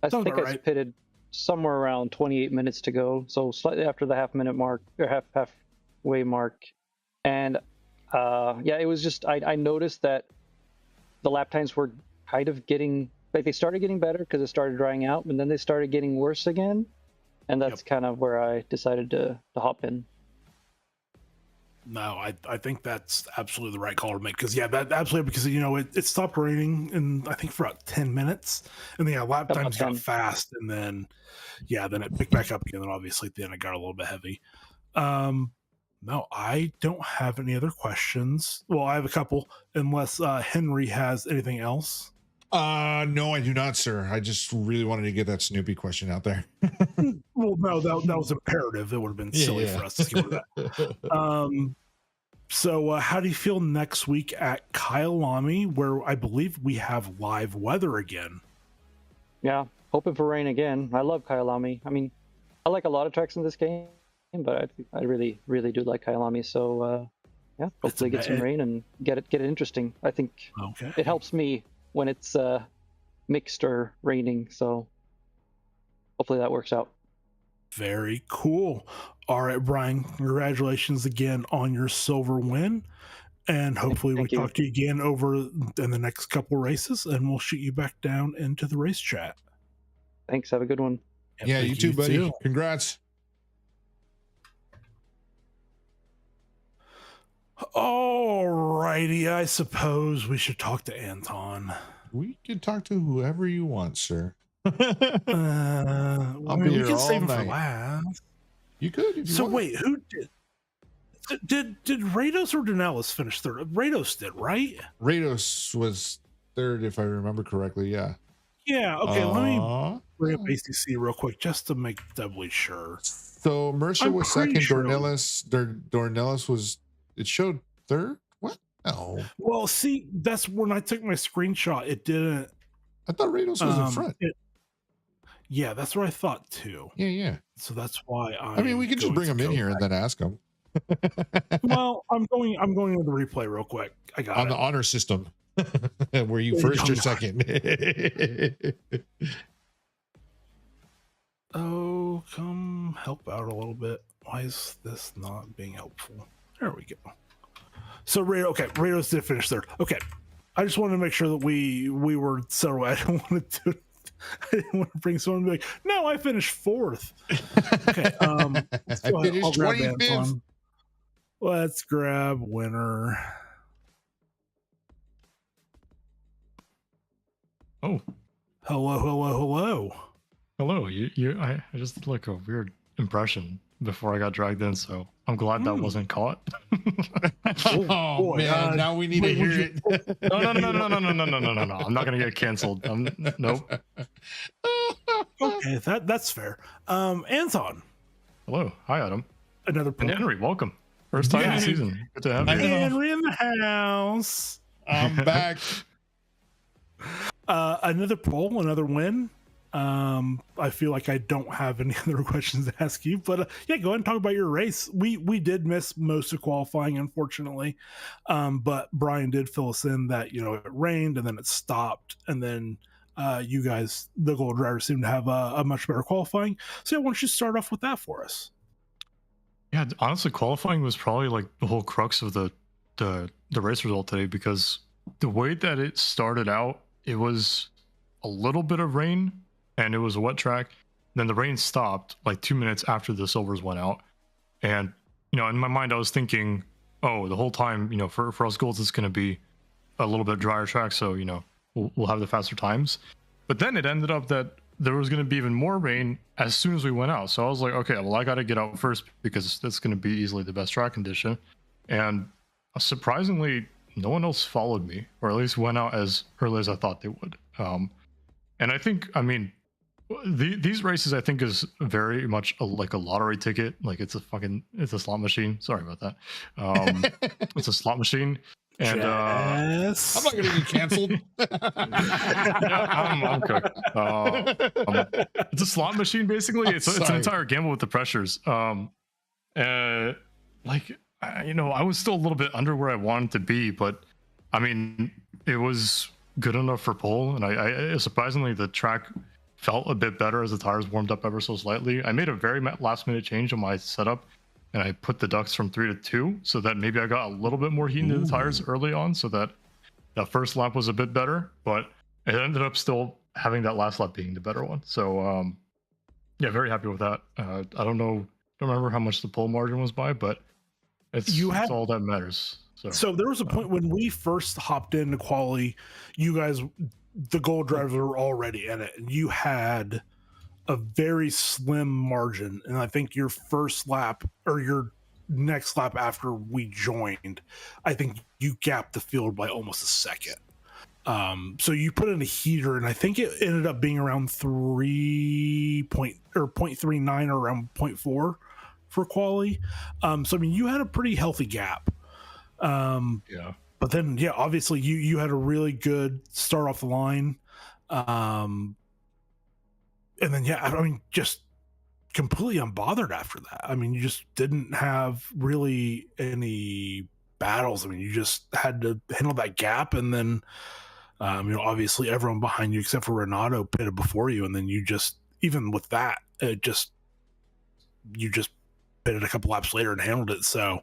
I think I pitted somewhere around 28 minutes to go, so slightly after the half-minute mark, or halfway mark. And it was just I noticed that the lap times were kind of getting, like, they started getting better because it started drying out, and then they started getting worse again, and that's kind of where I decided to hop in. No, I think that's absolutely the right call to make, because that absolutely, because it stopped raining in, I think, for about 10 minutes, and lap times got fast, and then it picked back up again, and obviously at the end it got a little bit heavy. No, I don't have any other questions. Well, I have a couple, unless Henry has anything else. No, I do not, sir. I just really wanted to get that Snoopy question out there. Well, no, that was imperative. It would have been silly for us to skip that. So how do you feel next week at Kyalami, where I believe we have live weather again? Yeah, hoping for rain again. I love Kyalami. I mean, I like a lot of tracks in this game, but I really, really do like Kyalami. So hopefully get some rain and get it interesting. I think it helps me when it's mixed or raining, so hopefully that works out. Very cool. All right, Brian, congratulations again on your silver win, and hopefully we talk to you again over in the next couple races, and we'll shoot you back down into the race chat. Thanks. Have a good one. Yeah, you too, buddy. Congrats. All righty, I suppose we should talk to Anton. We can talk to whoever you want, sir. I'll be here all save him for last. You could. If you want. Wait, who did Rados or Dornelis finish third? Rados did, right? Rados was third, if I remember correctly. Yeah. Yeah. Okay. Let me bring up ACC real quick just to make doubly sure. So Mercer was second. Sure. Dornelis was. It showed third. What? No. Well, see, that's when I took my screenshot. It didn't. I thought Rados was in front. Yeah, that's what I thought too. Yeah. So that's why I mean, we could just bring him in here and then ask him. Well, I'm going to the replay real quick. I got on the honor system. Were you first or second? Oh, come help out a little bit. Why is this not being helpful? There we go. So Rados did finish third. Okay. I just wanted to make sure that we were settled. I didn't want to bring someone and be like, no, I finished fourth. Okay, let's go ahead. I'll grab 25th. Anton. Let's grab winner. Oh, hello. Hello. I just did like a weird impression before I got dragged in, so I'm glad that wasn't caught. Oh boy, man, now we need to hear it. No. I'm not gonna get canceled. Nope. Okay, that's fair. Anton. Hello. Hi, Adam. Another And Henry, welcome. First time in the season. Good to have you. Henry in the house. I'm back. Another poll, another win. I feel like I don't have any other questions to ask you, but yeah, go ahead and talk about your race. We did miss most of qualifying, unfortunately, but Brian did fill us in that it rained and then it stopped, and then you guys, the gold drivers, seem to have a much better qualifying. So yeah, why don't you start off with that for us? Yeah, honestly, qualifying was probably like the whole crux of the race result today, because the way that it started out, it was a little bit of rain and it was a wet track. Then the rain stopped like 2 minutes after the silvers went out. And, in my mind, I was thinking, oh, the whole time, for us golds, it's going to be a little bit drier track. So, we'll have the faster times. But then it ended up that there was going to be even more rain as soon as we went out. So I was like, okay, well, I got to get out first because that's going to be easily the best track condition. And surprisingly, no one else followed me, or at least went out as early as I thought they would. And I think, these races, I think, is very much like a lottery ticket. Like it's a slot machine. Sorry about that. It's a slot machine. And yes. I'm not going to get canceled. I'm cooked. It's a slot machine, basically. It's an entire gamble with the pressures. I was still a little bit under where I wanted to be, but it was good enough for pole. And I surprisingly, the track felt a bit better as the tires warmed up ever so slightly. I made a very last minute change on my setup, and I put the ducts from 3 to 2, so that maybe I got a little bit more heat into the tires early on, so that first lap was a bit better, but it ended up still having that last lap being the better one. So yeah, very happy with that. I don't remember how much the pole margin was by, but it's all that matters. So there was a point when we first hopped into quali, you guys, the gold drivers, were already in it, and you had a very slim margin. And I think your first lap, or your next lap after we joined, I think you gapped the field by almost a second. So you put in a heater, and I think it ended up being around 0.39 or around 0.4 for quali. So you had a pretty healthy gap. Yeah. But then, yeah, obviously you had a really good start off the line. And then, yeah, just completely unbothered after that. You just didn't have really any battles. You just had to handle that gap. And then, obviously everyone behind you, except for Renato, pitted before you. And then you just, even with that, you just pitted a couple laps later and handled it. So,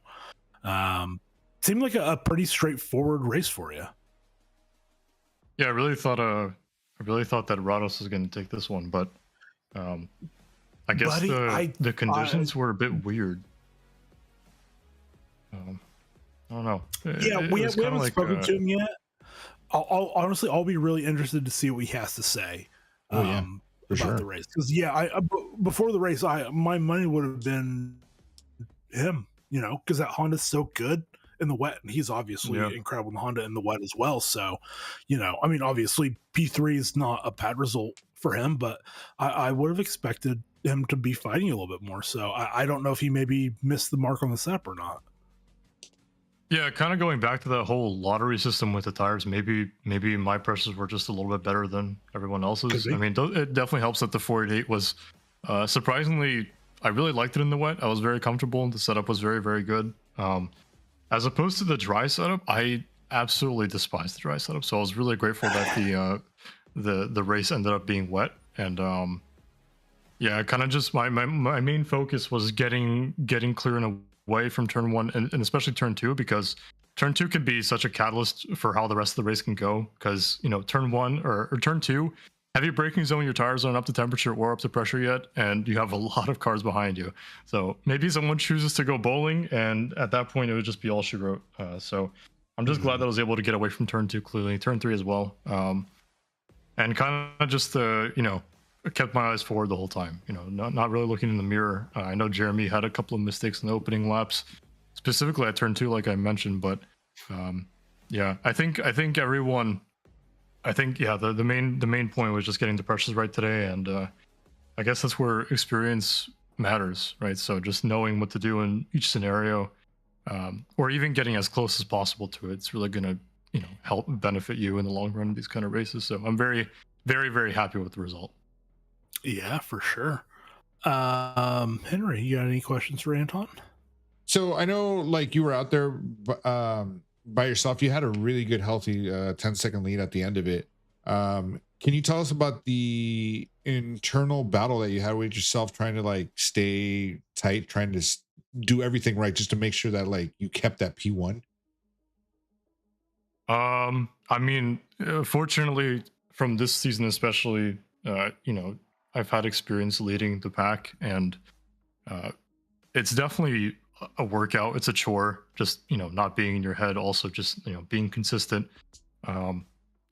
seemed like a pretty straightforward race for you. Yeah, I really thought that Rados was going to take this one, but I guess the conditions were a bit weird. I don't know. Yeah, we haven't spoken to him yet. I'll be really interested to see what he has to say about the race. Because before the race, my money would have been him. Because that Honda's so good in the wet, and he's obviously incredible in Honda in the wet as well. So, obviously P3 is not a bad result for him, but I would have expected him to be fighting a little bit more. So I don't know if he maybe missed the mark on the setup or not. Yeah, kind of going back to that whole lottery system with the tires, maybe my pressures were just a little bit better than everyone else's. It definitely helps that the 488 was surprisingly, I really liked it in the wet. I was very comfortable, and the setup was very, very good. As opposed to the dry setup, I absolutely despise the dry setup. So I was really grateful that the race ended up being wet. And kind of just my main focus was getting clear and away from turn 1 and especially turn 2, because turn 2 can be such a catalyst for how the rest of the race can go, because turn 1 or turn 2, heavy braking zone, your tires aren't up to temperature or up to pressure yet, and you have a lot of cars behind you. So maybe someone chooses to go bowling, and at that point it would just be all she wrote. So I'm just glad that I was able to get away from turn 2 clearly, turn 3 as well, and kind of just kept my eyes forward the whole time. Not really looking in the mirror. I know Jeremy had a couple of mistakes in the opening laps, specifically at turn 2, like I mentioned, but yeah, I think everyone. The main point was just getting the pressures right today, and I guess that's where experience matters, right? So just knowing what to do in each scenario, or even getting as close as possible to it, it's really gonna help benefit you in the long run in these kind of races. So I'm very, very, very happy with the result. Yeah, for sure. Henry, you got any questions for Anton? So I know, like, you were out there by yourself. You had a really good, healthy 10-second lead at the end of it. Can you tell us about the internal battle that you had with yourself, trying to like stay tight, trying to do everything right, just to make sure that like you kept that P1? I mean, fortunately, from this season especially, I've had experience leading the pack, and it's definitely a workout. It's a chore, just not being in your head, also just being consistent,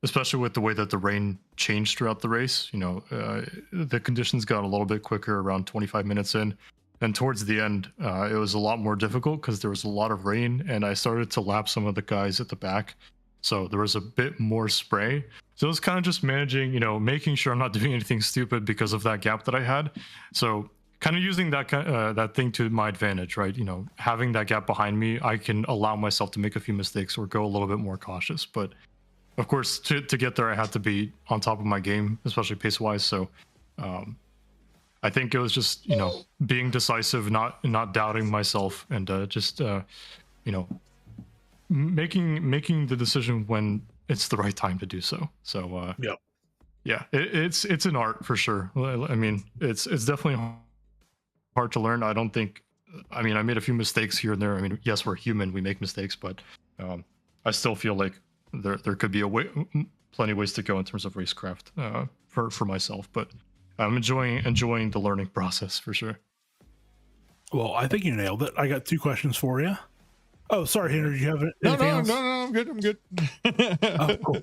especially with the way that the rain changed throughout the race. The conditions got a little bit quicker around 25 minutes in, and towards the end it was a lot more difficult because there was a lot of rain, and I started to lap some of the guys at the back, so there was a bit more spray. So it was kind of just managing, making sure I'm not doing anything stupid because of that gap that I had. So kind of using that thing to my advantage, right? Having that gap behind me, I can allow myself to make a few mistakes or go a little bit more cautious. But of course, to get there, I had to be on top of my game, especially pace-wise. So I think it was just, being decisive, not doubting myself, and just making the decision when it's the right time to do so. So yeah, it's an art for sure. I mean, it's definitely hard to learn. I made a few mistakes here and there. I mean, yes, we're human, we make mistakes, but I still feel like there could be plenty of ways to go in terms of racecraft for myself. But I'm enjoying the learning process for sure. Well, I think you nailed it. I got 2 questions for you. Oh, sorry, Henry. Do you have anything else? No, I'm good. Oh, cool.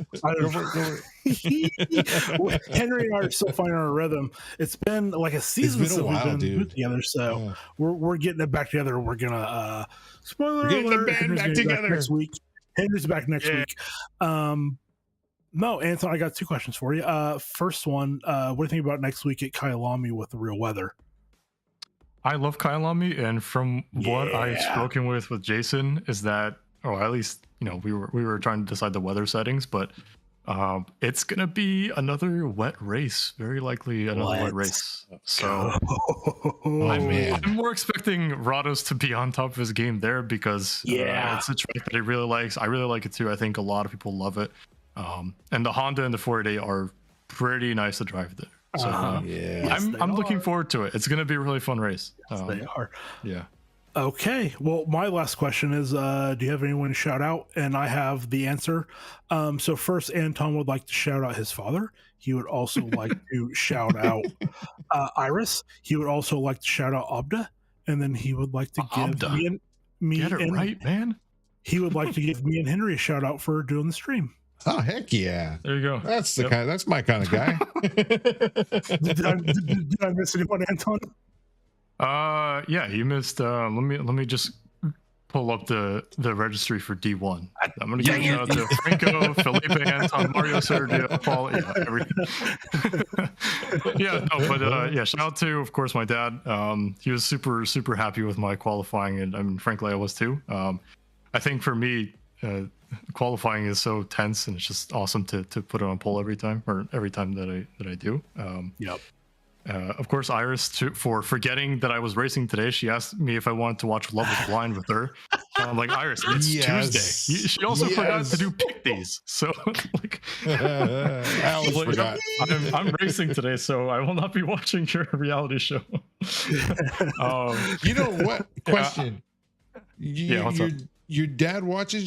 Henry and I are still finding our rhythm. It's been like a season since we've been together, so we're getting it back together. We're gonna spoiler alert. The band back together next week. Henry's back next week. No, Anton, I got 2 questions for you. First one, what do you think about next week at Kyalami with the real weather? I love Kyalami, and from what I've spoken with Jason is that, or at least we were trying to decide the weather settings, but it's gonna be another wet race, very likely another wet race. So I'm more expecting Rados to be on top of his game there, because it's a track that he really likes. I really like it too. I think a lot of people love it, and the Honda and the 488 are pretty nice to drive there. So I'm looking forward to it. It's going to be a really fun race. Yes, they are. Yeah. Okay. Well, my last question is, do you have anyone to shout out? And I have the answer. So first, Anton would like to shout out his father. He would also like to shout out Iris. He would also like to shout out Abda. And then he would like to give me Get it right, man. He would like to give me and Henry a shout out for doing the stream. Oh, heck yeah. There you go. That's that's my kind of guy. did I miss anyone, Anton? Yeah, you missed let me just pull up the registry for D1. I'm gonna give a shout out to Franco, Felipe, Anton, Mario, Sergio, Paul, shout out to, of course, my dad. He was super happy with my qualifying, and I mean, frankly, I was too. I think for me, qualifying is so tense, and it's just awesome to put it on pole every time that I do. Of course, Iris, for forgetting that I was racing today. She asked me if I wanted to watch Love is Blind with her. I'm like, Iris, it's Tuesday. She also forgot to do pick these. So like, I forgot. I'm racing today, so I will not be watching your reality show. You know what? Question. What's up? Your dad watches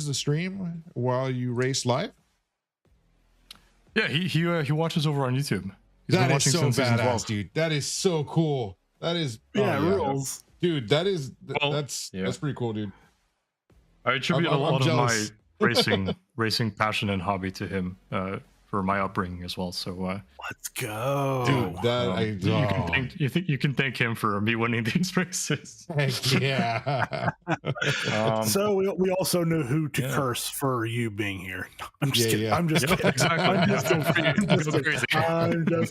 the stream while you race live? Yeah, he watches over on YouTube. He's That been is watching so since season badass, 12. dude. That is so cool. That is rules. dude. That's Yeah. pretty cool, dude. I attribute I'm a lot of my jealous. racing passion and hobby to him for my upbringing as well. So Let's go. Dude, you can thank him for me winning these races. Heck yeah. So we also know who to curse for you being here. I'm just kidding. yeah. I'm just kidding. Exactly. I'm just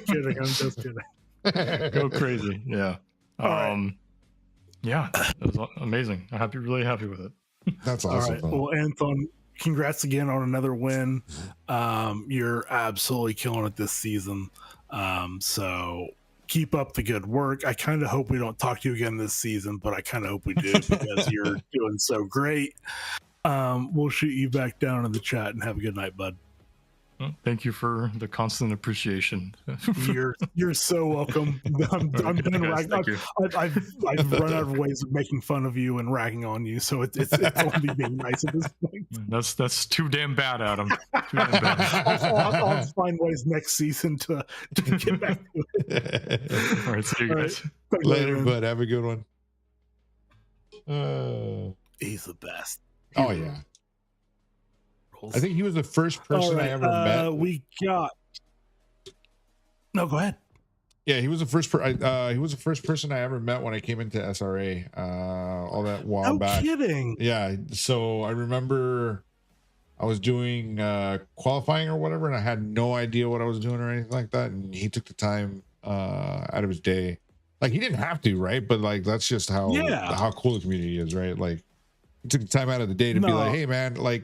kidding. I'm just kidding. Go crazy. Yeah. All right. Yeah, that was amazing. I'm really happy with it. That's All awesome. right. Well, Anton, congrats again on another win. You're absolutely killing it this season. So keep up the good work. I kind of hope we don't talk to you again this season, but I kind of hope we do because you're doing so great. We'll shoot you back down in the chat and have a good night, bud. Well, thank you for the constant appreciation. You're so welcome. I'm done ragging. I've run out of ways of making fun of you and ragging on you, so it's only being nice at this point. That's too damn bad, Adam. Too damn bad. I'll find ways next season to get back to it. All right, see you guys. Right. Later, bud. Have a good one. He's the best. Oh yeah. I think he was the first person I ever met. We got. No, go ahead. Yeah, he was the first. He was the first person I ever met when I came into SRA. All that while back. No kidding. Yeah. So I remember I was doing qualifying or whatever, and I had no idea what I was doing or anything like that. And he took the time out of his day. Like he didn't have to, right? But like that's just how cool the community is, right? Like he took the time out of the day to be like, "Hey, man, like."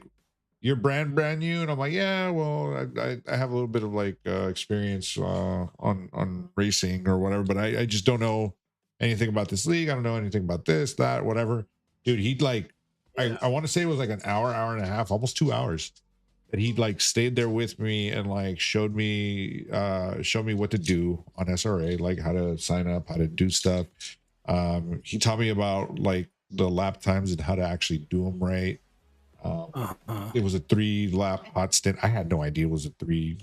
You're brand new, and I'm like, yeah, well, I have a little bit of like experience on racing or whatever, but I just don't know anything about this league. I don't know anything about this, that, whatever. Dude, he'd like, I want to say it was like an hour and a half, almost 2 hours, that he'd like stayed there with me and like showed me what to do on SRA, like how to sign up, how to do stuff. He taught me about like the lap times and how to actually do them right. It was a 3-lap hot stint. I had no idea it was a three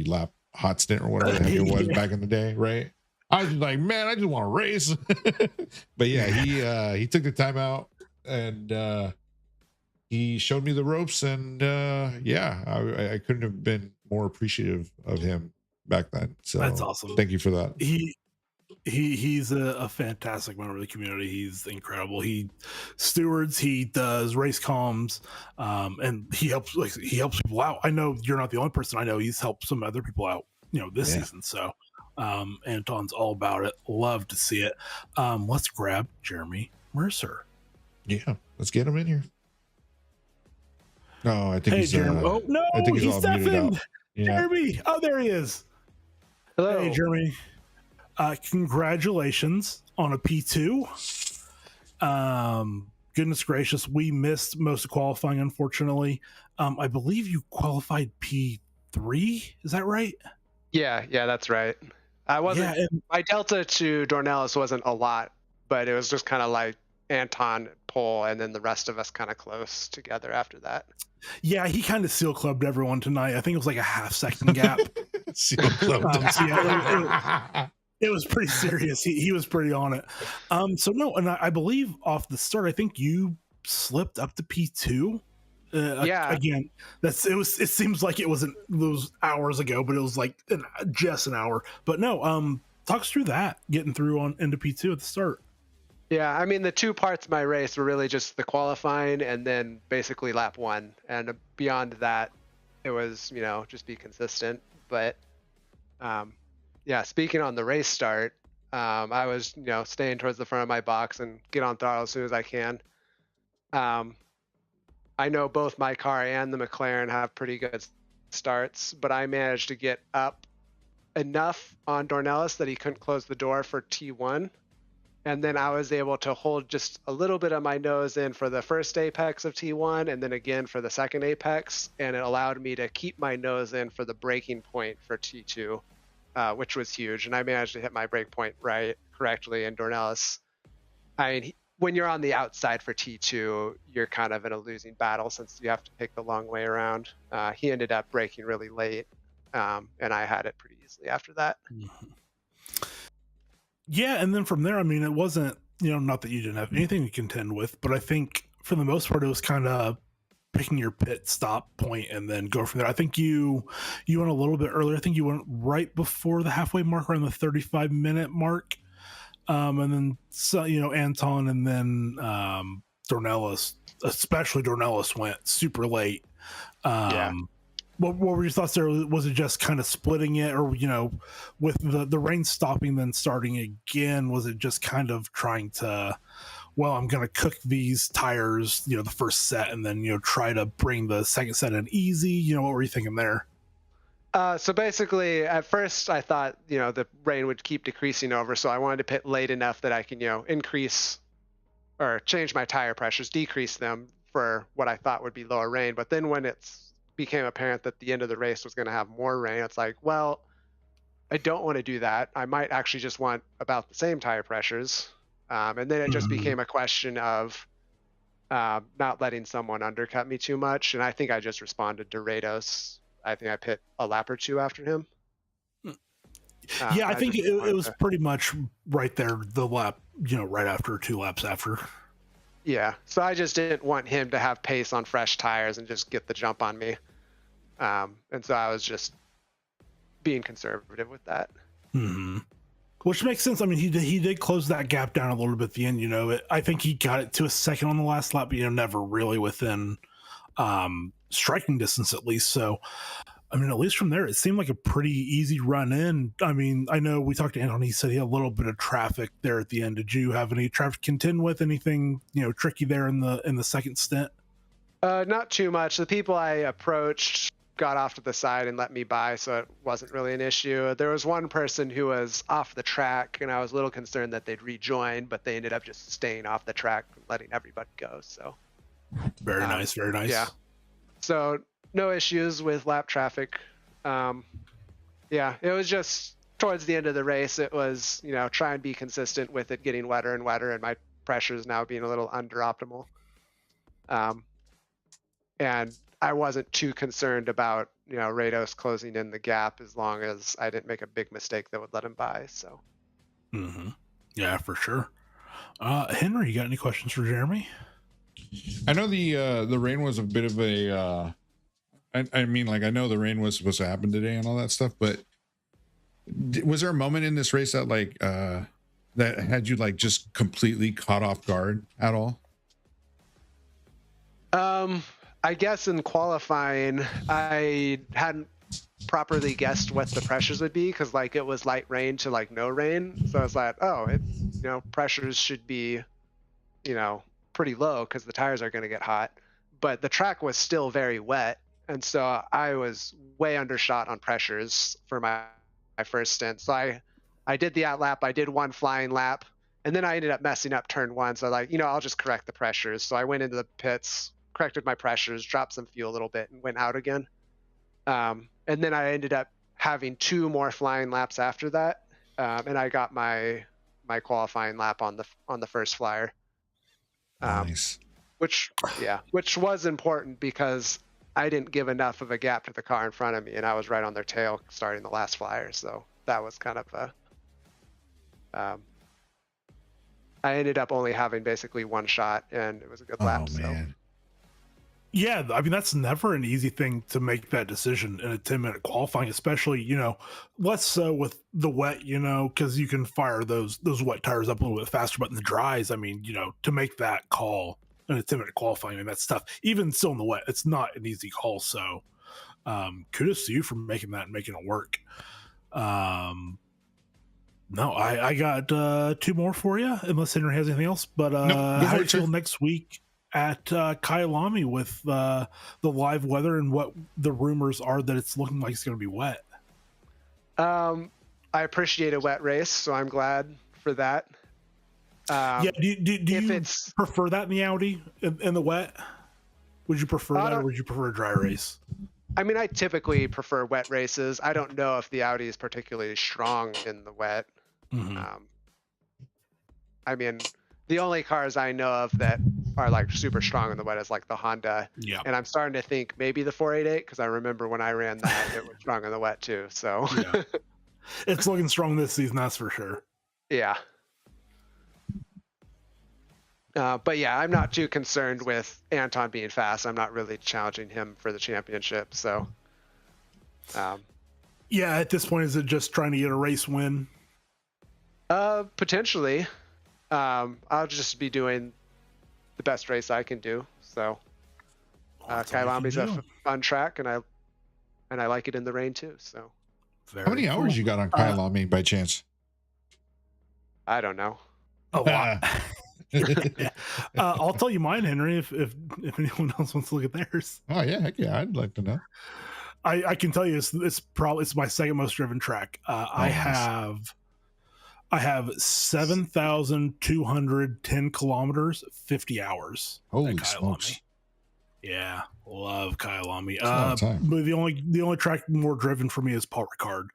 lap hot stint or whatever the heck it was back in the day, right? I was just like, man, I just want to race. But yeah, he took the time out and he showed me the ropes, and I couldn't have been more appreciative of him back then. So that's awesome. Thank you for that. He's a fantastic member of the community. He's incredible. He stewards, he does race comms, and he helps people out. I know you're not the only person I know. He's helped some other people out, this season. So Anton's all about it. Love to see it. Let's grab Jeremy Mercer. Yeah, let's get him in here. No, I think he's Jeremy. I think he's all muted out. Yeah. Jeremy. Oh, there he is. Hello. Hey, Jeremy. Congratulations on a P2. Goodness gracious, we missed most of qualifying, unfortunately. I believe you qualified P3. Is that right? Yeah, that's right. I wasn't. My delta to Dornelis wasn't a lot, but it was just kind of like Anton pole, and then the rest of us kind of close together after that. Yeah, he kind of seal clubbed everyone tonight. I think it was like a half-second gap. Seal clubbed. It was pretty serious. He was pretty on it. So no, and I believe off the start, I think you slipped up to P2. Again, it seems like it wasn't those hours ago, but it was like just an hour. But no, talk us through that, getting through into P2 at the start. Yeah, I mean, the two parts of my race were really just the qualifying and then basically lap 1. And beyond that, it was, just be consistent. But speaking on the race start, I was, staying towards the front of my box and get on throttle as soon as I can. I know both my car and the McLaren have pretty good starts, but I managed to get up enough on Dornelis that he couldn't close the door for T1. And then I was able to hold just a little bit of my nose in for the first apex of T1 and then again for the second apex. And it allowed me to keep my nose in for the braking point for T2, which was huge. And I managed to hit my brake point correctly. And Dornelis, when you're on the outside for T2, you're kind of in a losing battle since you have to pick the long way around. He ended up braking really late, and I had it pretty easily after that. Yeah, and then from there, I mean, it wasn't, not that you didn't have anything to contend with, but I think for the most part, it was kind of picking your pit stop point and then go from there. I think you went a little bit earlier. I think you went right before the halfway mark, around the 35-minute mark. And then, Anton and then Dornelis, especially Dornelis, went super late. Yeah. What were your thoughts there? Was it just kind of splitting it, or with the rain stopping then starting again, was it just kind of trying to, well, I'm going to cook these tires, the first set, and then try to bring the second set in easy? What were you thinking there? So basically, at first I thought, the rain would keep decreasing over, so I wanted to pit late enough that I can, increase or change my tire pressures, decrease them for what I thought would be lower rain. But then when it's became apparent that the end of the race was going to have more rain, it's like, well, I don't want to do that. I might actually just want about the same tire pressures. And then it just became a question of not letting someone undercut me too much. And I think I just responded to Rados. I think I pit a lap or two after him. I think it was pretty much right there, the lap, right after, 2 laps after. Yeah, so I just didn't want him to have pace on fresh tires and just get the jump on me. And so I was just being conservative with that. Mm-hmm. Which makes sense. I mean, he did close that gap down a little bit at the end. I think he got it to a second on the last lap, but never really within striking distance, at least. So, I mean, at least from there, it seemed like a pretty easy run in. I mean, I know we talked to Anton. He said he had a little bit of traffic there at the end. Did you have any traffic to contend with? Anything tricky there in the second stint? Not too much. The people I approached got off to the side and let me by, so it wasn't really an issue. There was one person who was off the track, and I was a little concerned that they'd rejoin, but they ended up just staying off the track and letting everybody go. So very nice. Yeah. So no issues with lap traffic. It was just towards the end of the race. It was, try and be consistent with it getting wetter and wetter, and my pressures now being a little under optimal. And I wasn't too concerned about, Rados closing in the gap as long as I didn't make a big mistake that would let him by. So. Mm-hmm. Yeah, for sure. Henry, you got any questions for Jeremy? I know the rain was a bit of a. I mean, like, I know the rain was supposed to happen today and all that stuff, but was there a moment in this race that that had you just completely caught off guard at all? I guess in qualifying, I hadn't properly guessed what the pressures would be, because it was light rain to no rain. So I was like, pressures should be, pretty low because the tires are going to get hot. But the track was still very wet. And so I was way undershot on pressures for my first stint. So I did the out lap. I did one flying lap. And then I ended up messing up turn 1. So I'll just correct the pressures. So I went into the pits, corrected my pressures, dropped some fuel a little bit, and went out again. And then I ended up having 2 more flying laps after that. And I got my qualifying lap on the first flyer. Nice. Which was important because I didn't give enough of a gap to the car in front of me, and I was right on their tail starting the last flyer. So that was kind of I ended up only having basically 1 shot, and it was a good lap. Man. Yeah, I mean, that's never an easy thing to make that decision in a 10-minute qualifying, especially, less so with the wet, because you can fire those wet tires up a little bit faster, but in the dries, I mean, to make that call in a 10-minute qualifying, I mean, that's tough. Even still in the wet, it's not an easy call. So kudos to you for making that and making it work. No, I got 2 more for you, unless Henry has anything else. But how do you feel next week at Kyalami with the live weather and what the rumors are that it's looking like it's going to be wet? I appreciate a wet race, so I'm glad for that. Do you prefer that in the Audi in the wet? Would you prefer that, or would you prefer a dry race? I mean, I typically prefer wet races. I don't know if the Audi is particularly strong in the wet. Mm-hmm. I mean, The only cars I know of that are like super strong in the wet is like the Honda. Yeah. And I'm starting to think maybe the 488 because I remember when I ran that, it was strong in the wet too. So Yeah. It's looking strong this season, that's for sure. yeah. But yeah, I'm not too concerned with Anton being fast. I'm not really challenging him for the championship. So, yeah, at this point, is it just trying to get a race win? Potentially. I'll just be doing the best race I can do. So, Kailami's a fun track, and I like it in the rain too. So, how many hours you got on Kailami by chance? I don't know. A lot. Yeah. I'll tell you mine, Henry, if anyone else wants to look at theirs. Oh yeah, heck yeah, I'd like to know. I can tell you it's my second most driven track. I have 7,210 kilometers, 50 hours. Holy smokes! Yeah, love Kailami. But the only track more driven for me is Paul Ricard,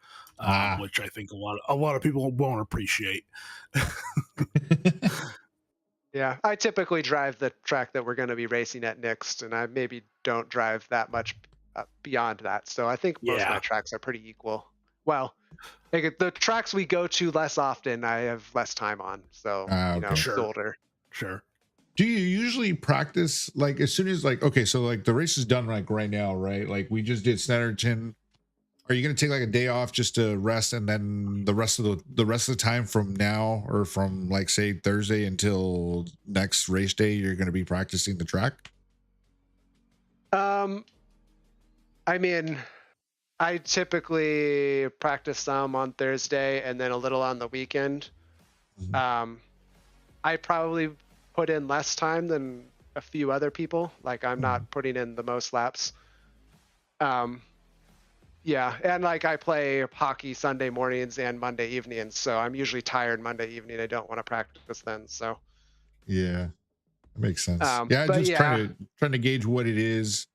which I think a lot of people won't appreciate. Yeah, I typically drive the track that we're going to be racing at next, and I maybe don't drive that much beyond that. So I think most of my tracks are pretty equal. Well, like the tracks we go to less often, I have less time on. So, Sure. older. Sure. Do you usually practice like as soon as like, okay, so like the race is done like right now, right? Like we just did Snetterton. Are you going to take like a day off just to rest, and then the rest of the time from now, or from like say Thursday until next race day, you're going to be practicing the track? I mean, I typically practice some on Thursday and then a little on the weekend. Mm-hmm. I probably put in less time than a few other people. Like I'm not putting in the most laps. Yeah, and like I play hockey Sunday mornings and Monday evenings, so I'm usually tired Monday evening. I don't want to practice then. So yeah, that makes sense. Trying to gauge what it is,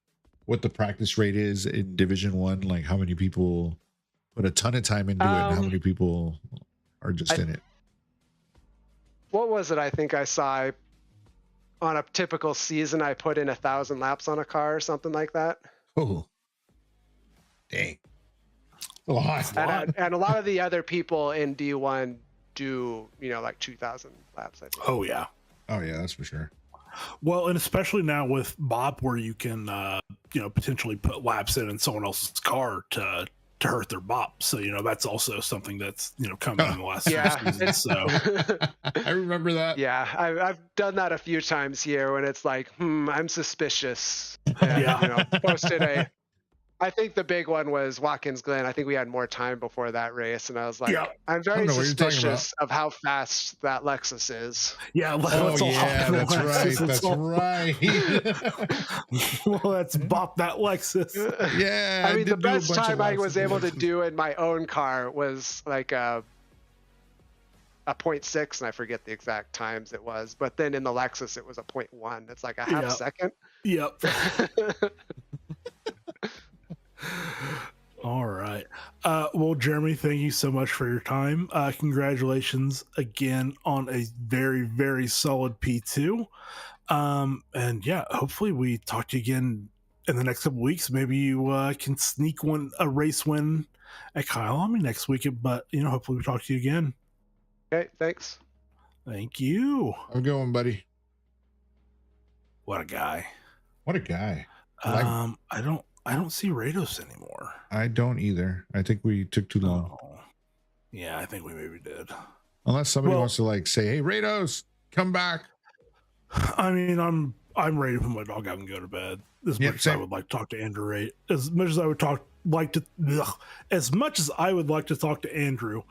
what the practice rate is in Division 1, like how many people put a ton of time into it and how many people are just in it. What was it? I think I saw on a typical season I put in 1,000 laps on a car or something like that. Oh. Dang. A lot. And a lot of the other people in D1 do, like 2,000 laps, I think. Oh, yeah. Oh, yeah, that's for sure. Well, and especially now with BOP, where you can, potentially put laps in someone else's car to hurt their BOP. So, that's also something that's, coming in the last few seasons. So I remember that. Yeah, I've done that a few times here when it's like, I'm suspicious. And, posted I think the big one was Watkins Glen. I think we had more time before that race, and I was like, I'm very suspicious of how fast that Lexus is. Yeah, that's right. That's right. Well, let's bop that Lexus. Yeah, I mean, the best time I was able to do in my own car was like a 0.6, and I forget the exact times it was. But then in the Lexus, it was a 0.1. It's like a half second. Yep. All right. Well, Jeremy, thank you so much for your time. Congratulations again on a very, very solid P2. And yeah, hopefully we talk to you again in the next couple weeks. Maybe you can sneak a race win at Kailami next week. But hopefully we talk to you again. Okay, thanks. Thank you. Have a good one, buddy. What a guy. What a guy. I don't see Rados anymore. I don't either. I think we took too long. Oh. Yeah, I think we maybe did. Unless somebody wants to like say, "Hey, Rados, come back." I mean, I'm ready to put my dog out and go to bed. As much as I would like to talk to Andrew, as much as I would like to talk to Andrew,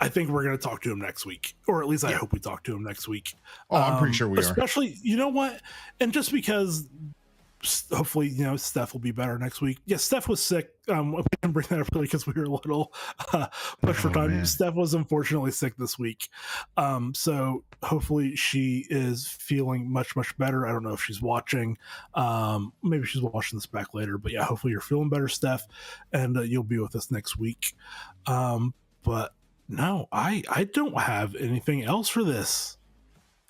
I think we're going to talk to him next week, or at least I hope we talk to him next week. Oh, I'm pretty sure we are. Especially, you know what? And just because. Hopefully, Steph will be better next week. Yeah, Steph was sick. We didn't bring that up really because we were a little pushed for time. Man. Steph was unfortunately sick this week. So hopefully she is feeling much, much better. I don't know if she's watching. Maybe she's watching this back later. But yeah, hopefully you're feeling better, Steph, and you'll be with us next week. But no, I don't have anything else for this.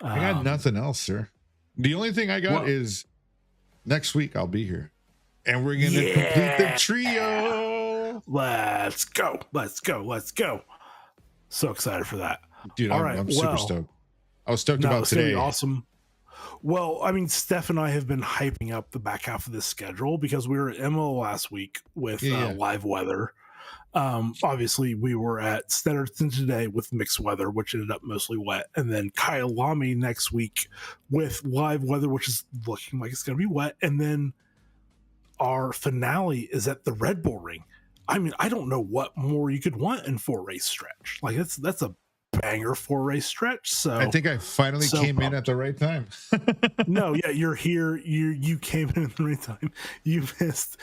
I got nothing else, sir. The only thing I got Well- is next week I'll be here, and we're gonna complete the trio. Let's go. Let's go. Let's go. So excited for that. Dude, All I'm, right, I'm super well, stoked. I was stoked No, about it's gonna be today. awesome. Well, I mean, Steph and I have been hyping up the back half of this schedule because we were at MO last week with Yeah. live weather. Obviously, we were at Snetterton today with mixed weather, which ended up mostly wet, and then Kyalami next week with live weather, which is looking like it's going to be wet, and then our finale is at the Red Bull Ring. I mean, I don't know what more you could want in 4-race stretch. Like that's a banger 4-race stretch. So I think I finally so came in pumped. at the right time. No, yeah, you're here. You came in at the right time. You missed.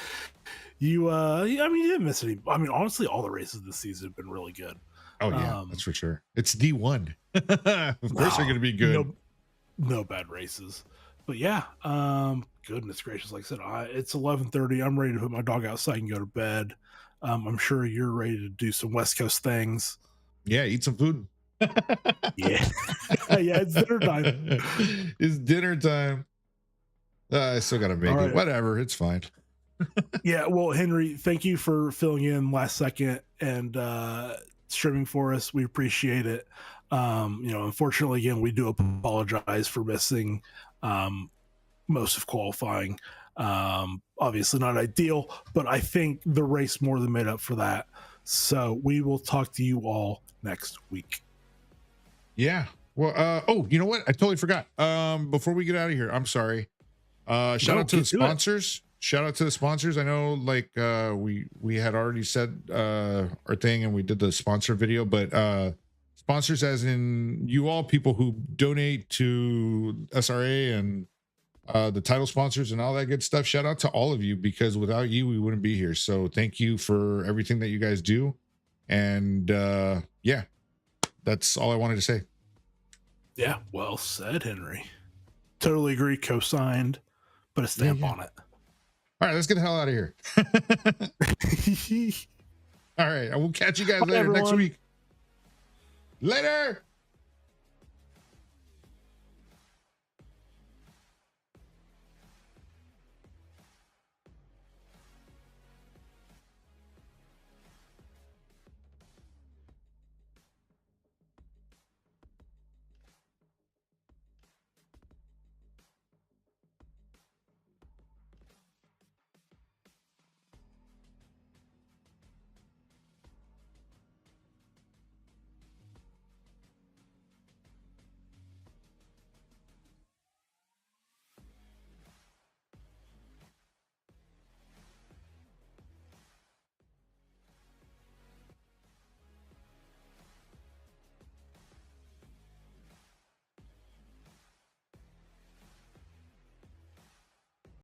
You I mean, you didn't miss any. I mean, honestly, all the races this season have been really good. Oh yeah, that's for sure. It's D1. Of course they're gonna be good. No bad races. But yeah, goodness gracious, like I said, it's 11:30. I'm ready to put my dog outside and go to bed. I'm sure you're ready to do some West Coast things. Yeah, eat some food. Yeah. Yeah, it's dinner time. It's dinner time. I still gotta make All it. right. Whatever, it's fine. Yeah, well, Henry, thank you for filling in last second and streaming for us. We appreciate it. Unfortunately, again, we do apologize for missing most of qualifying. Obviously not ideal, but I think the race more than made up for that. So we will talk to you all next week. Yeah. Well, oh, you know what? I totally forgot. Before we get out of here, I'm sorry. Shout out to the sponsors. Shout out to the sponsors. I know, like, we had already said our thing and we did the sponsor video, but sponsors as in you all people who donate to SRA and the title sponsors and all that good stuff. Shout out to all of you, because without you, we wouldn't be here. So thank you for everything that you guys do. And yeah, that's all I wanted to say. Yeah, well said, Henry. Totally agree. Co-signed, put a stamp on it. All right, let's get the hell out of here. All right, I will catch you guys Bye, later next everyone. week. Later.